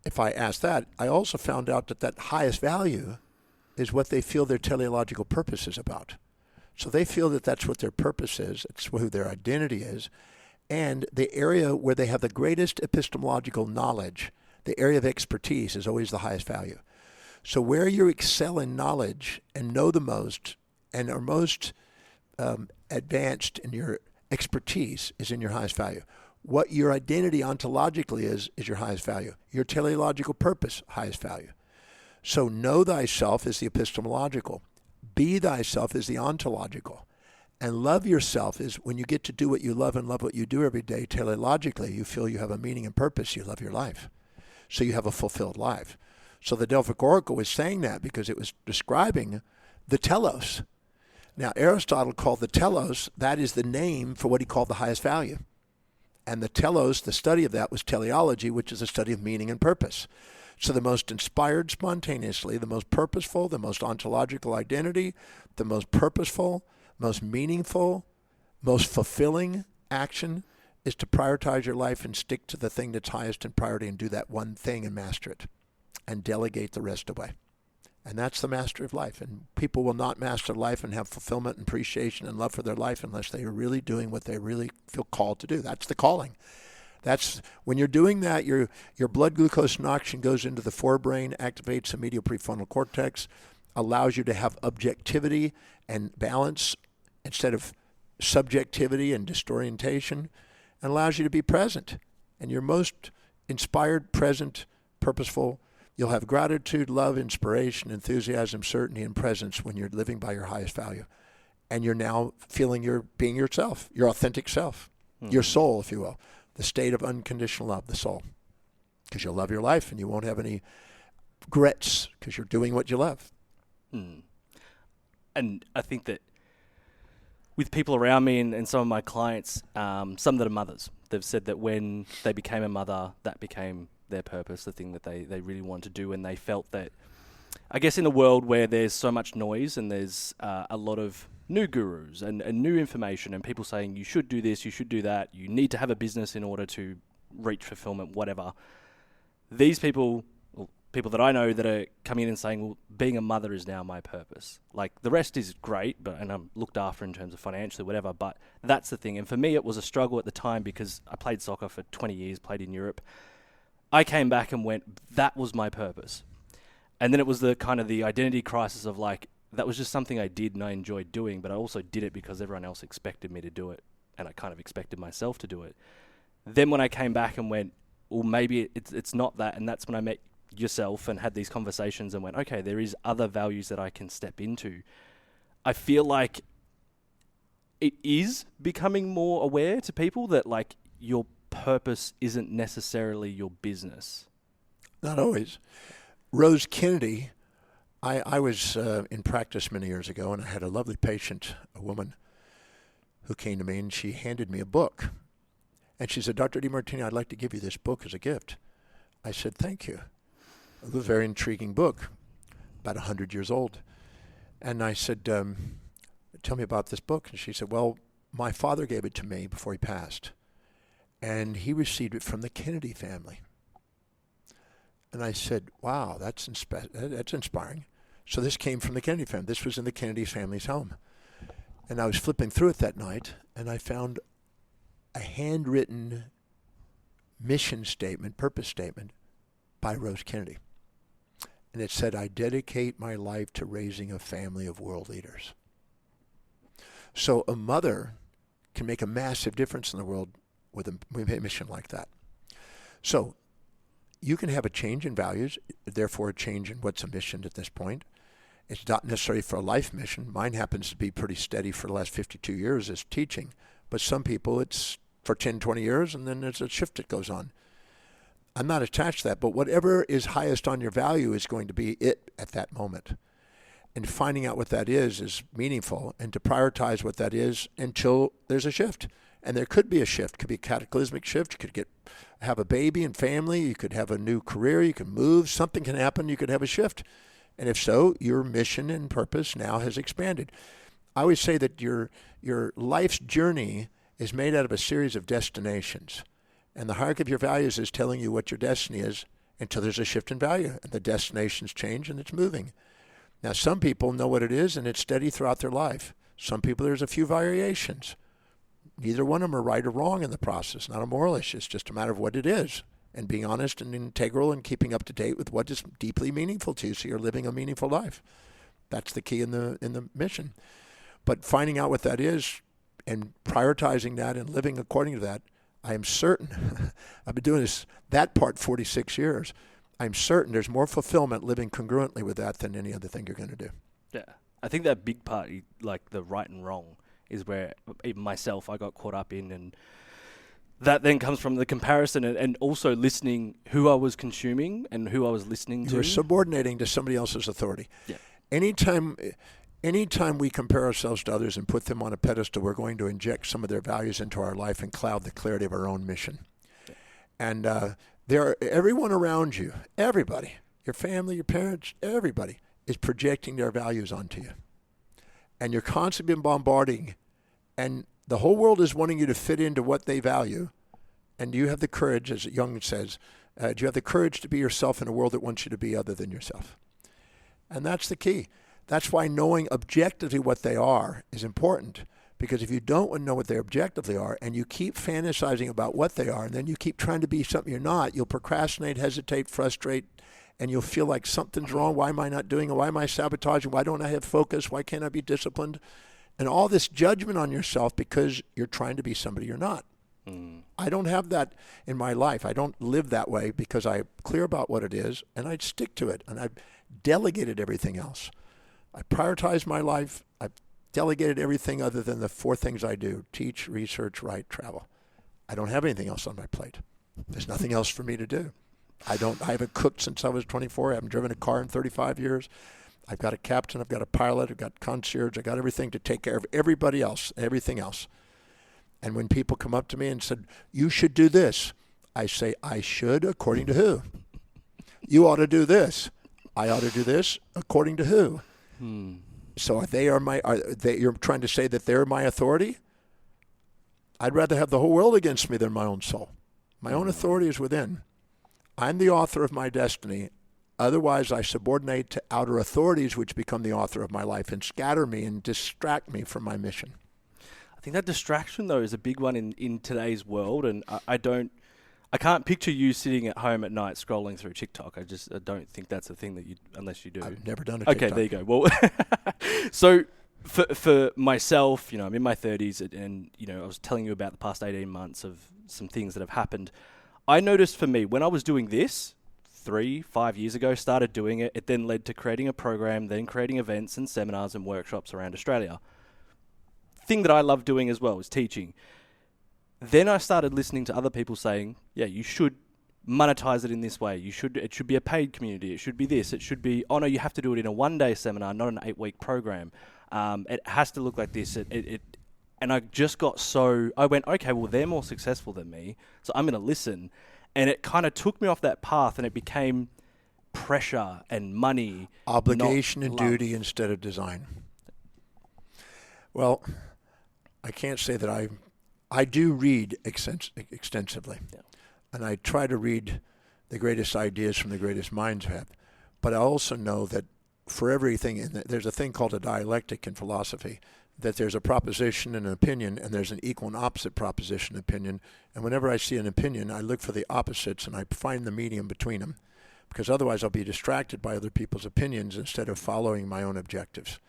if I ask that, I also found out that highest value is what they feel their teleological purpose is about. So they feel that that's what their purpose is, it's who their identity is, and the area where they have the greatest epistemological knowledge, the area of expertise, is always the highest value. So where you excel in knowledge and know the most and are most advanced in your expertise is in your highest value. What your identity ontologically is your highest value. Your teleological purpose, highest value. So know thyself is the epistemological. Be thyself is the ontological. And love yourself is when you get to do what you love and love what you do every day, teleologically, you feel you have a meaning and purpose. You love your life. So you have a fulfilled life. So the Delphic Oracle was saying that because it was describing the telos. Now, Aristotle called the telos, that is the name for what he called the highest value. And the telos, the study of that was teleology, which is a study of meaning and purpose. So the most inspired spontaneously, the most purposeful, the most ontological identity, the most purposeful, most meaningful, most fulfilling action is to prioritize your life and stick to the thing that's highest in priority and do that one thing and master it and delegate the rest away. And that's the mastery of life. And people will not master life and have fulfillment and appreciation and love for their life unless they are really doing what they really feel called to do. That's the calling. That's when you're doing that, your blood glucose and oxygen goes into the forebrain, activates the medial prefrontal cortex, allows you to have objectivity and balance instead of subjectivity and disorientation, and allows you to be present. And you're most inspired, present, purposeful. You'll have gratitude, love, inspiration, enthusiasm, certainty, and presence when you're living by your highest value. And you're now feeling you're being yourself, your authentic self, your soul, if you will, the state of unconditional love, the soul. Because you'll love your life and you won't have any regrets because you're doing what you love. And I think that with people around me and some of my clients, some that are mothers, they've said that when they became a mother, that became their purpose, the thing that they really wanted to do. And they felt that, I guess in a world where there's so much noise and there's a lot of new gurus and new information and people saying you should do this, you should do that, you need to have a business in order to reach fulfillment, whatever. These people, well, people that I know that are coming in and saying, well, being a mother is now my purpose. Like the rest is great, and I'm looked after in terms of financially, whatever, but that's the thing. And for me, it was a struggle at the time because I played soccer for 20 years, played in Europe. I came back and went, that was my purpose. And then it was the kind of the identity crisis of like, that was just something I did and I enjoyed doing, but I also did it because everyone else expected me to do it, and I kind of expected myself to do it. Then when I came back and went, well, maybe it's not that, and that's when I met yourself and had these conversations and went, okay, there is other values that I can step into, I feel like it is becoming more aware to people that like your purpose isn't necessarily your business. Not always. Rose Kennedy, I was in practice many years ago, and I had a lovely patient, a woman, who came to me, and she handed me a book. And she said, Dr. Demartini, I'd like to give you this book as a gift. I said, thank you. It was a very intriguing book, about 100 years old. And I said, tell me about this book. And she said, well, my father gave it to me before he passed, and he received it from the Kennedy family. And I said, wow, that's inspiring. So this came from the Kennedy family. This was in the Kennedy family's home. And I was flipping through it that night, and I found a handwritten mission statement, purpose statement, by Rose Kennedy. And it said, I dedicate my life to raising a family of world leaders. So a mother can make a massive difference in the world with a mission like that. So you can have a change in values, therefore a change in what's a mission at this point. It's not necessarily for a life mission. Mine happens to be pretty steady for the last 52 years as teaching. But some people, it's for 10, 20 years, and then there's a shift that goes on. I'm not attached to that, but whatever is highest on your value is going to be it at that moment. And finding out what that is meaningful, and to prioritize what that is until there's a shift. And there could be a shift. It could be a cataclysmic shift. You could have a baby and family. You could have a new career. You can move. Something can happen. You could have a shift. And if so, your mission and purpose now has expanded. I always say that your life's journey is made out of a series of destinations. And the hierarchy of your values is telling you what your destiny is until there's a shift in value. And the destinations change and it's moving. Now, some people know what it is and it's steady throughout their life. Some people, there's a few variations. Neither one of them are right or wrong in the process. Not a moral issue. It's just a matter of what it is. And being honest and integral and keeping up to date with what is deeply meaningful to you so you're living a meaningful life. That's the key in the mission. But finding out what that is and prioritizing that and living according to that, I am certain, I've been doing that part 46 years, I'm certain there's more fulfillment living congruently with that than any other thing you're going to do. Yeah. I think that big part, like the right and wrong, is where even myself, I got caught up in, and that then comes from the comparison and also listening who I was consuming and who I was listening to. You're subordinating to somebody else's authority. Yeah. Anytime we compare ourselves to others and put them on a pedestal, we're going to inject some of their values into our life and cloud the clarity of our own mission. Yeah. And everyone around you, everybody, your family, your parents, everybody is projecting their values onto you. And you're constantly bombarding, and the whole world is wanting you to fit into what they value. And do you have the courage, as Jung says, do you have the courage to be yourself in a world that wants you to be other than yourself? And that's the key. That's why knowing objectively what they are is important. Because if you don't know what they objectively are, and you keep fantasizing about what they are, and then you keep trying to be something you're not, you'll procrastinate, hesitate, frustrate, and you'll feel like something's wrong. Why am I not doing it? Why am I sabotaging? Why don't I have focus? Why can't I be disciplined? And all this judgment on yourself because you're trying to be somebody you're not. I don't have that in my life. I don't live that way because I'm clear about what it is, and I stick to it, and I've delegated everything else. I prioritize my life. I've delegated everything other than the 4 things I do: teach, research, write, travel. I don't have anything else on my plate. There's nothing else for me to do. I haven't cooked since I was 24. I haven't driven a car in 35 years. I've got a captain, I've got a pilot, I've got concierge, I've got everything to take care of everybody else, everything else. And when people come up to me and said, you should do this, I say, I should according to who? You ought to do this. I ought to do this according to who? So you're trying to say that they're my authority? I'd rather have the whole world against me than my own soul. My own authority is within. I'm the author of my destiny. Otherwise, I subordinate to outer authorities, which become the author of my life and scatter me and distract me from my mission. I think that distraction, though, is a big one in today's world, and I can't picture you sitting at home at night scrolling through TikTok. I don't think that's a thing that unless you do. I've never done a TikTok. Okay, there you go. Well, so for myself, I'm in my 30s, and I was telling you about the past 18 months of some things that have happened. I noticed for me, when I was doing this 3-5 years ago, started doing it. It then led to creating a program, then creating events and seminars and workshops around Australia. Thing that I love doing as well is teaching. Then I started listening to other people saying, yeah, you should monetize it in this way. It should be a paid community. It should be this. It should be, oh no, you have to do it in a 1-day seminar, not an 8-week program. It has to look like this. And I just got I went, okay, well, they're more successful than me, so I'm going to listen. And it kind of took me off that path, and it became pressure and money. Obligation and duty instead of design. Well, I can't say that I do read extensively. Yeah. And I try to read the greatest ideas from the greatest minds have. But I also know that for everything, there's a thing called a dialectic in philosophy, that there's a proposition and an opinion, and there's an equal and opposite proposition and opinion. And whenever I see an opinion, I look for the opposites and I find the medium between them, because otherwise I'll be distracted by other people's opinions instead of following my own objectives.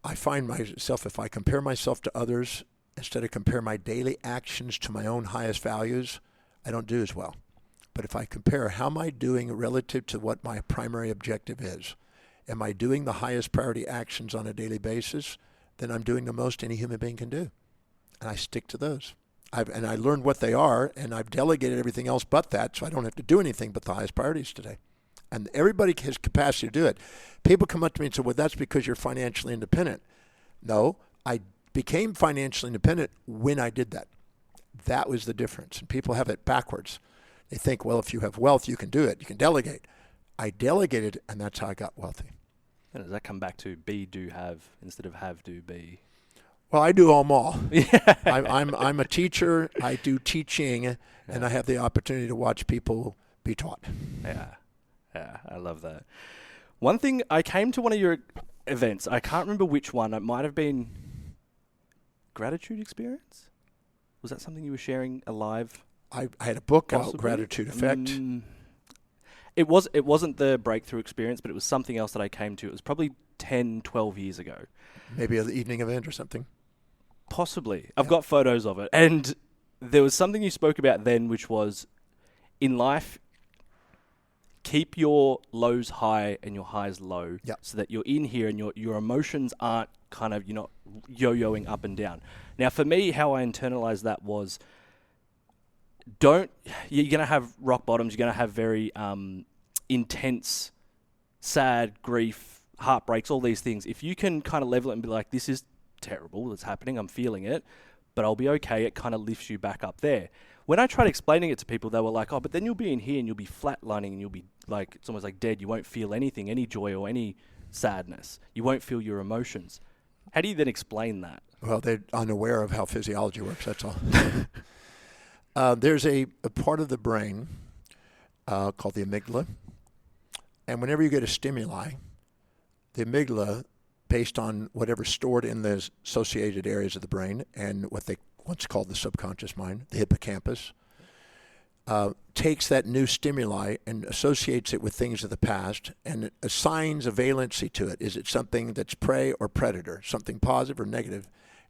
I find myself, if I compare myself to others, instead of compare my daily actions to my own highest values, I don't do as well. But if I compare, how am I doing relative to what my primary objective is? Am I doing the highest priority actions on a daily basis? Then I'm doing the most any human being can do. And I stick to those. And I learned what they are, and I've delegated everything else but that, so I don't have to do anything but the highest priorities today. And everybody has capacity to do it. People come up to me and say, well, that's because you're financially independent. No, I became financially independent when I did that. That was the difference. And people have it backwards. They think, well, if you have wealth, you can do it. You can delegate. I delegated, and that's how I got wealthy. And does that come back to be, do, have, instead of have, do, be? Well, I do them all. I'm a teacher. I do teaching, and I have the opportunity to watch people be taught. Yeah, I love that. One thing, I came to one of your events. I can't remember which one. It might have been Gratitude Experience. Was that something you were sharing alive? I had a book out, Gratitude Effect. It wasn't the Breakthrough Experience, but it was something else that I came to. It was probably 10, 12 years ago. Maybe an evening event or something? Possibly. I've got photos of it. And there was something you spoke about then, which was, in life, keep your lows high and your highs low, so that you're in here and your emotions aren't kind of, you're not yo-yoing up and down. Now, for me, how I internalized that was, you're going to have rock bottoms, you're going to have very intense, sad, grief, heartbreaks, all these things. If you can kind of level it and be like, this is terrible, it's happening, I'm feeling it, but I'll be okay, it kind of lifts you back up there. When I tried explaining it to people, they were like, oh, but then you'll be in here and you'll be flatlining and you'll be like, it's almost like dead. You won't feel anything, any joy or any sadness. You won't feel your emotions. How do you then explain that? Well, they're unaware of how physiology works, that's all. There's a part of the brain called the amygdala. And whenever you get a stimuli, the amygdala, based on whatever's stored in the associated areas of the brain and what they once called the subconscious mind, the hippocampus, takes that new stimuli and associates it with things of the past and it assigns a valency to it. Is it something that's prey or predator, something positive or negative?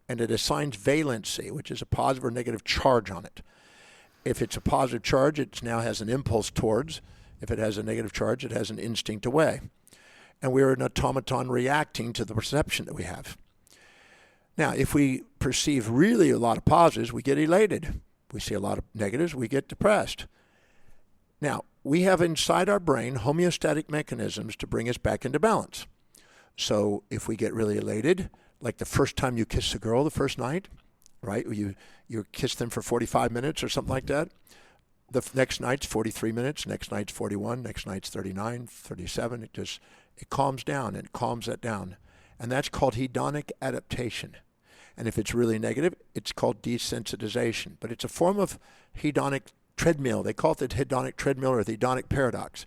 And it assigns valency, which is a positive or negative charge on it. If it's a positive charge, it now has an impulse towards. If it has a negative charge, it has an instinct away. And we're an automaton reacting to the perception that we have. Now, if we perceive really a lot of positives, we get elated. We see a lot of negatives, we get depressed. Now, we have inside our brain homeostatic mechanisms to bring us back into balance. So if we get really elated, like the first time you kiss a girl the first night, right? You kiss them for 45 minutes or something like that. The next night's 43 minutes, next night's 41, next night's 39, 37. It calms down and calms that down. And that's called hedonic adaptation. And if it's really negative, it's called desensitization. But it's a form of hedonic treadmill. They call it the hedonic treadmill or the hedonic paradox.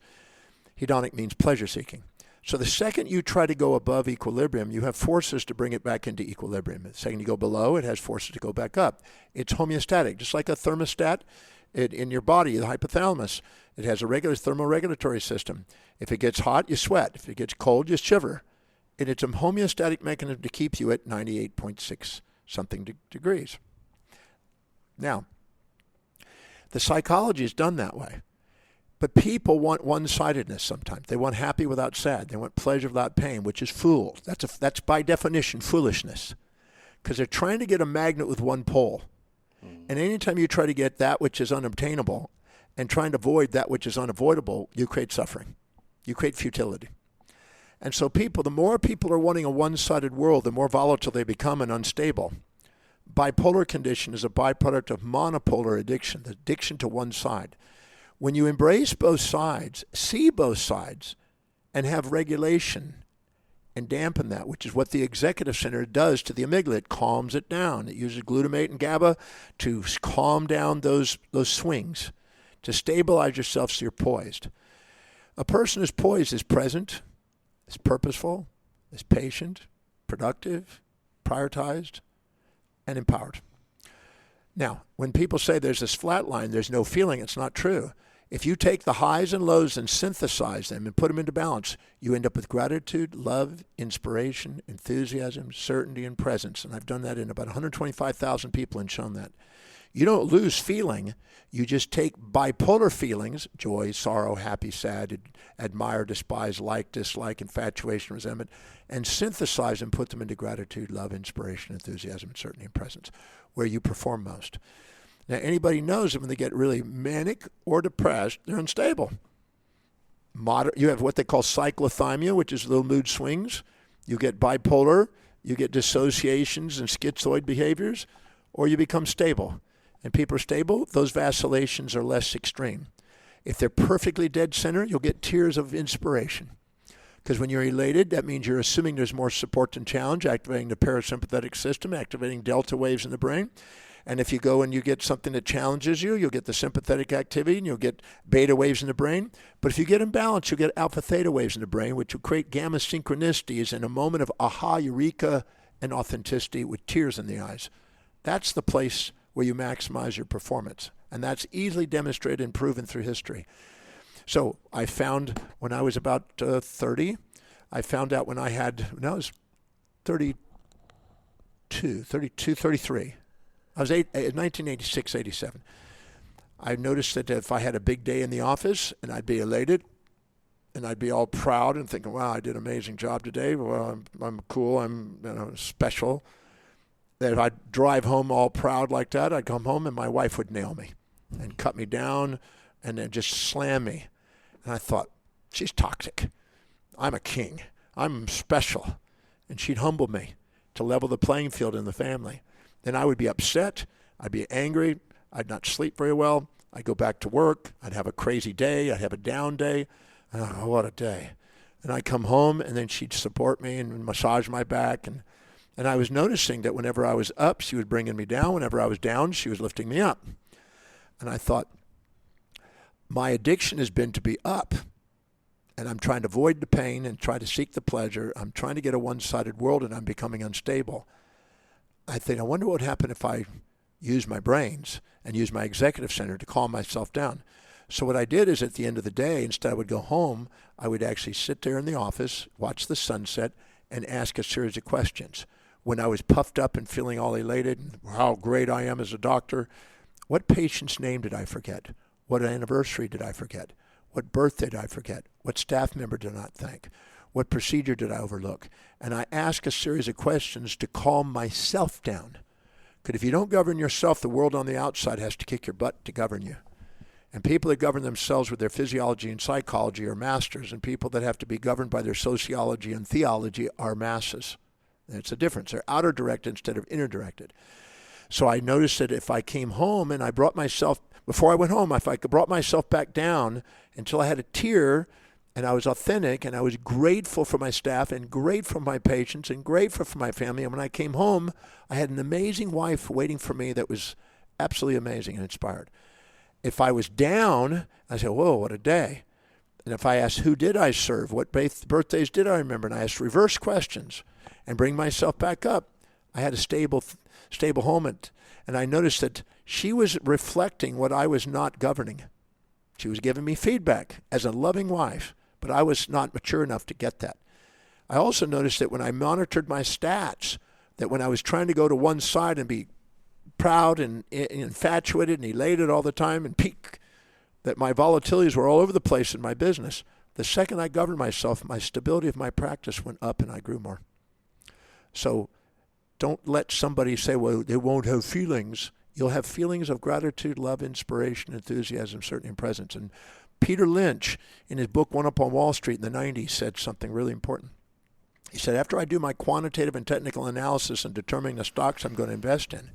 Hedonic means pleasure-seeking. So the second you try to go above equilibrium, you have forces to bring it back into equilibrium. The second you go below, it has forces to go back up. It's homeostatic, just like a thermostat in your body, the hypothalamus. It has a regular thermoregulatory system. If it gets hot, you sweat. If it gets cold, you shiver. And it's a homeostatic mechanism to keep you at 98.6 something degrees. Now, the psychology is done that way. But people want one-sidedness sometimes. They want happy without sad. They want pleasure without pain, which is fool. That's by definition foolishness, because they're trying to get a magnet with one pole. And anytime you try to get that which is unobtainable and trying to avoid that which is unavoidable, you create suffering. You create futility. And so the more people are wanting a one-sided world, the more volatile they become and unstable. Bipolar condition is a byproduct of monopolar addiction, the addiction to one side. When you embrace both sides, see both sides, and have regulation and dampen that, which is what the executive center does to the amygdala. It calms it down. It uses glutamate and GABA to calm down those swings, to stabilize yourself so you're poised. A person who's poised is present, is purposeful, is patient, productive, prioritized, and empowered. Now, when people say there's this flat line, there's no feeling, it's not true. If you take the highs and lows and synthesize them and put them into balance, you end up with gratitude, love, inspiration, enthusiasm, certainty, and presence. And I've done that in about 125,000 people and shown that. You don't lose feeling. You just take bipolar feelings, joy, sorrow, happy, sad, admire, despise, like, dislike, infatuation, resentment, and synthesize and put them into gratitude, love, inspiration, enthusiasm, and certainty, and presence, where you perform most. Now, anybody knows that when they get really manic or depressed, they're unstable. You have what they call cyclothymia, which is little mood swings. You get bipolar, you get dissociations and schizoid behaviors, or you become stable. And people are stable, those vacillations are less extreme. If they're perfectly dead center, you'll get tears of inspiration. Because when you're elated, that means you're assuming there's more support than challenge, activating the parasympathetic system, activating delta waves in the brain. And if you go and you get something that challenges you, you'll get the sympathetic activity and you'll get beta waves in the brain. But if you get imbalanced, you'll get alpha theta waves in the brain, which will create gamma synchronicities in a moment of aha, eureka, and authenticity with tears in the eyes. That's the place where you maximize your performance. And that's easily demonstrated and proven through history. So I found when I was about 30, I found out when I was 33. I was 1986, 87. I noticed that if I had a big day in the office and I'd be elated and I'd be all proud and thinking, wow, I did an amazing job today. Well, I'm cool. I'm special. That if I'd drive home all proud like that, I'd come home and my wife would nail me and cut me down and then just slam me. And I thought, she's toxic. I'm a king. I'm special. And she'd humble me to level the playing field in the family. Then I would be upset. I'd be angry. I'd not sleep very well. I'd go back to work. I'd have a crazy day. I'd have a down day. Oh, what a day. And I'd come home, and then she'd support me and massage my back. And I was noticing that whenever I was up, she was bringing me down. Whenever I was down, she was lifting me up. And I thought, my addiction has been to be up. And I'm trying to avoid the pain and try to seek the pleasure. I'm trying to get a one-sided world, and I'm becoming unstable. I think, I wonder what would happen if I use my brains and use my executive center to calm myself down. So what I did is at the end of the day, instead I would go home, I would actually sit there in the office, watch the sunset, and ask a series of questions. When I was puffed up and feeling all elated and how great I am as a doctor, what patient's name did I forget? What anniversary did I forget? What birthday did I forget? What staff member did I not thank? What procedure did I overlook? And I ask a series of questions to calm myself down. Because if you don't govern yourself, the world on the outside has to kick your butt to govern you. And people that govern themselves with their physiology and psychology are masters, and people that have to be governed by their sociology and theology are masses. And it's a difference. They're outer directed instead of inner directed. So I noticed that if I came home and I brought myself, before I went home, if I brought myself back down until I had a tear, and I was authentic, and I was grateful for my staff, and grateful for my patients, and grateful for my family. And when I came home, I had an amazing wife waiting for me that was absolutely amazing and inspired. If I was down, I said, whoa, what a day. And if I asked, who did I serve? What birthdays did I remember? And I asked reverse questions and bring myself back up, I had a stable home. And I noticed that she was reflecting what I was not governing. She was giving me feedback as a loving wife, but I was not mature enough to get that. I also noticed that when I monitored my stats, that when I was trying to go to one side and be proud and infatuated and elated all the time and peak, that my volatilities were all over the place in my business. The second I governed myself, my stability of my practice went up and I grew more. So don't let somebody say, well, they won't have feelings. You'll have feelings of gratitude, love, inspiration, enthusiasm, certainty, and presence. And Peter Lynch, in his book One Up on Wall Street in the 90s, said something really important. He said, after I do my quantitative and technical analysis and determining the stocks I'm going to invest in,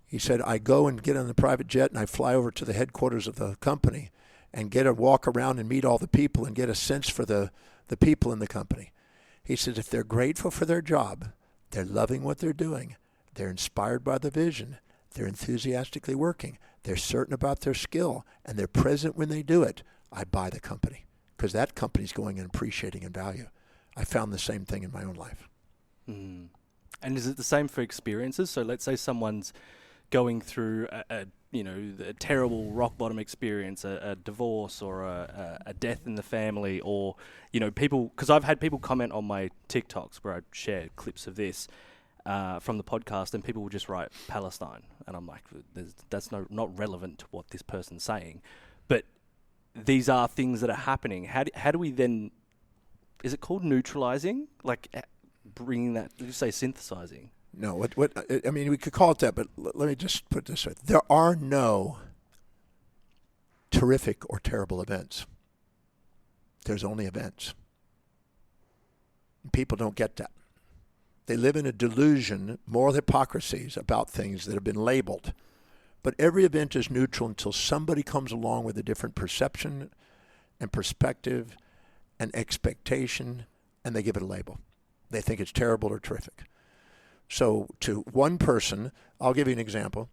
he said, I go and get on the private jet and I fly over to the headquarters of the company and get a walk around and meet all the people and get a sense for the people in the company. He says, if they're grateful for their job, they're loving what they're doing, they're inspired by the vision, they're enthusiastically working, they're certain about their skill, and they're present when they do it, I buy the company because that company's going and appreciating in value. I found the same thing in my own life. Mm. And is it the same for experiences? So let's say someone's going through a terrible rock bottom experience, a divorce or a death in the family, or, people, because I've had people comment on my TikToks where I share clips of this from the podcast, and people will just write Palestine. And I'm like, that's not relevant to what this person's saying. But these are things that are happening. How do we then, is it called neutralizing? Like bringing that, did you say synthesizing? No, we could call it that, but let me just put it this way. There are no terrific or terrible events. There's only events. People don't get that. They live in a delusion, moral hypocrisies about things that have been labeled. But every event is neutral until somebody comes along with a different perception and perspective and expectation, and they give it a label. They think it's terrible or terrific. So to one person, I'll give you an example.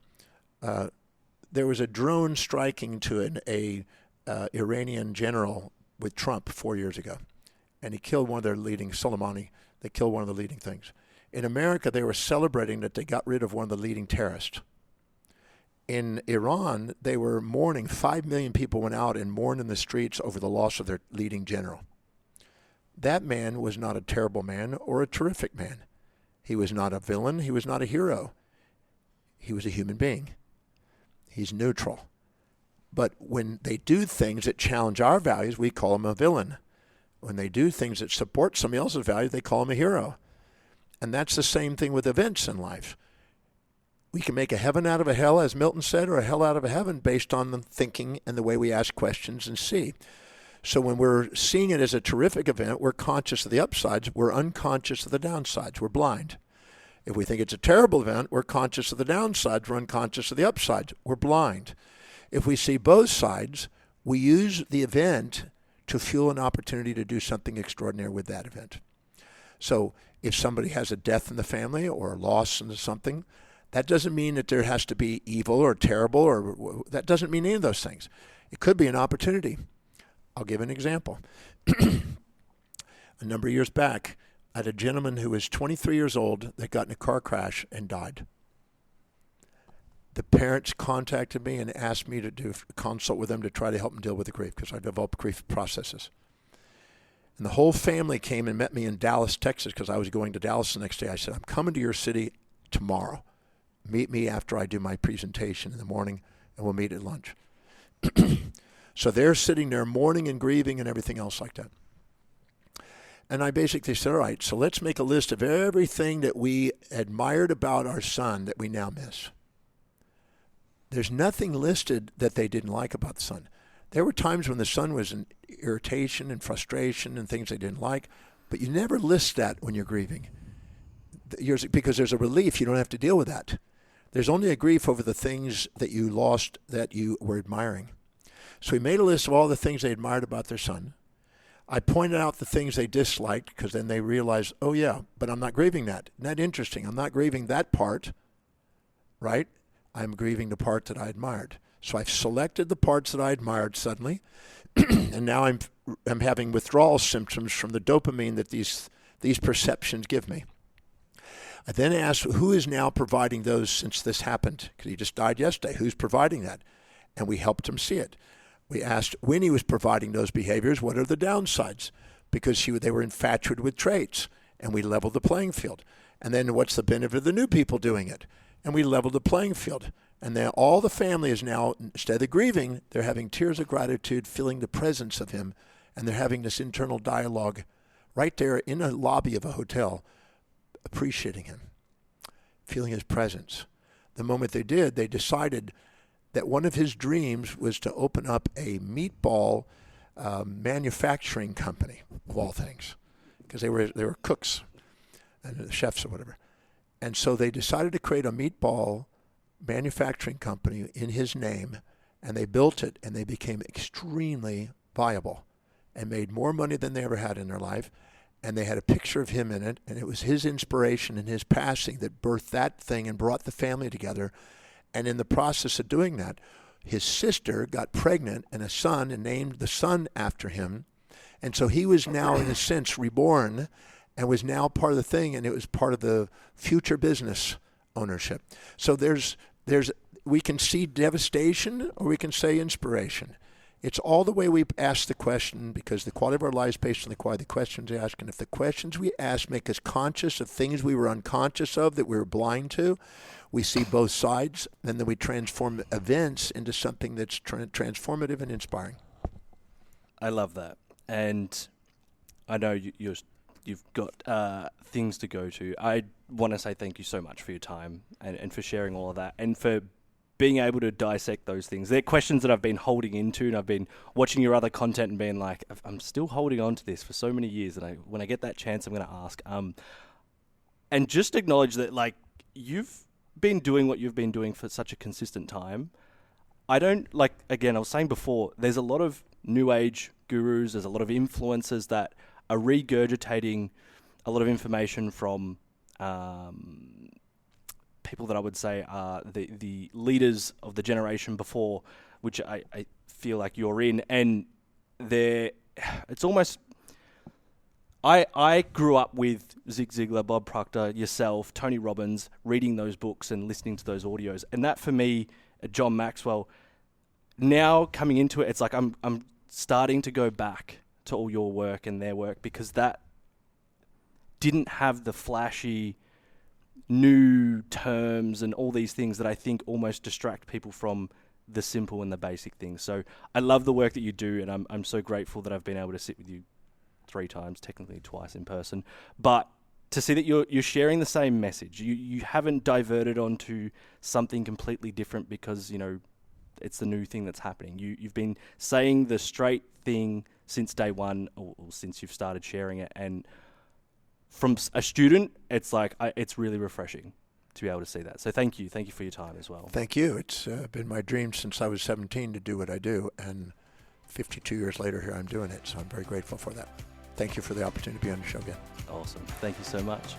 There was a drone striking to an Iranian general with Trump 4 years ago, and he killed one of their leading, Soleimani. They killed one of the leading things. In America, they were celebrating that they got rid of one of the leading terrorists. In Iran, they were mourning. 5 million people went out and mourned in the streets over the loss of their leading general. That man was not a terrible man or a terrific man. He was not a villain. He was not a hero. He was a human being. He's neutral. But when they do things that challenge our values, we call him a villain. When they do things that support somebody else's values, they call him a hero. And that's the same thing with events in life. We can make a heaven out of a hell, as Milton said, or a hell out of a heaven based on the thinking and the way we ask questions and see. So when we're seeing it as a terrific event, we're conscious of the upsides. We're unconscious of the downsides. We're blind. If we think it's a terrible event, we're conscious of the downsides. We're unconscious of the upsides. We're blind. If we see both sides, we use the event to fuel an opportunity to do something extraordinary with that event. So if somebody has a death in the family or a loss in something, that doesn't mean that there has to be evil or terrible, or that doesn't mean any of those things. It could be an opportunity. I'll give an example. A number of years back, I had a gentleman who was 23 years old that got in a car crash and died. The parents contacted me and asked me to consult with them to try to help them deal with the grief, because I developed grief processes. And the whole family came and met me in Dallas, Texas, because I was going to Dallas the next day. I said, I'm coming to your city tomorrow. Meet me after I do my presentation in the morning, and we'll meet at lunch. So they're sitting there mourning and grieving and everything else like that. And I basically said, all right, so let's make a list of everything that we admired about our son that we now miss. There's nothing listed that they didn't like about the son. There were times when the son was in irritation and frustration and things they didn't like, but you never list that when you're grieving. Because there's a relief, you don't have to deal with that. There's only a grief over the things that you lost that you were admiring. So we made a list of all the things they admired about their son. I pointed out the things they disliked, because then they realized, oh yeah, but I'm not grieving that. Isn't that interesting? I'm not grieving that part, right? I'm grieving the part that I admired. So I've selected the parts that I admired suddenly, and now I'm having withdrawal symptoms from the dopamine that these perceptions give me. I then asked, who is now providing those since this happened? Because he just died yesterday. Who's providing that? And we helped him see it. We asked, when he was providing those behaviors, what are the downsides? Because they were infatuated with traits, and we leveled the playing field. And then what's the benefit of the new people doing it? and we leveled the playing field. And then all the family is now, instead of grieving, they're having tears of gratitude, feeling the presence of him, and they're having this internal dialogue right there in a lobby of a hotel, appreciating him, feeling his presence. The moment they did, they decided that one of his dreams was to open up a meatball manufacturing company, of all things, because they were cooks and chefs or whatever. And so they decided to create a meatball manufacturing company in his name, and they built it, and they became extremely viable and made more money than they ever had in their life. And they had a picture of him in it, and it was his inspiration and his passing that birthed that thing and brought the family together. And in the process of doing that, his sister got pregnant and a son and named the son after him. And so he was now, in a sense, reborn and was now part of the thing, and it was part of the future business ownership. So we can see devastation or we can say inspiration. It's all the way we ask the question, because the quality of our life is based on the quality of the questions we ask. And if the questions we ask make us conscious of things we were unconscious of, that we were blind to, we see both sides, and then we transform events into something that's transformative and inspiring. I love that. And I know you've got things to go to. I want to say thank you so much for your time and for sharing all of that, and for being able to dissect those things. They're questions that I've been holding into, and I've been watching your other content and being like, I'm still holding on to this for so many years, and when I get that chance, I'm going to ask. And just acknowledge that, like, you've been doing what you've been doing for such a consistent time. I was saying before, there's a lot of new age gurus, there's a lot of influencers that are regurgitating a lot of information from people that I would say are the leaders of the generation before, which I feel like you're in. And it's almost... I grew up with Zig Ziglar, Bob Proctor, yourself, Tony Robbins, reading those books and listening to those audios. And that, for me, John Maxwell, now coming into it, it's like I'm starting to go back to all your work and their work, because that didn't have the flashy new terms and all these things that I think almost distract people from the simple and the basic things. So I love the work that you do, and I'm so grateful that I've been able to sit with you 3 times, technically twice in person, but to see that you're sharing the same message. You haven't diverted onto something completely different because, it's the new thing that's happening. You've been saying the straight thing since day one, or since you've started sharing it. And from a student, it's like, it's really refreshing to be able to see that. So thank you for your time as well. Thank you. It's been my dream since I was 17 to do what I do, and 52 years later, here I'm doing it. So I'm very grateful for that. Thank you for the opportunity to be on the show again. Awesome. Thank you so much.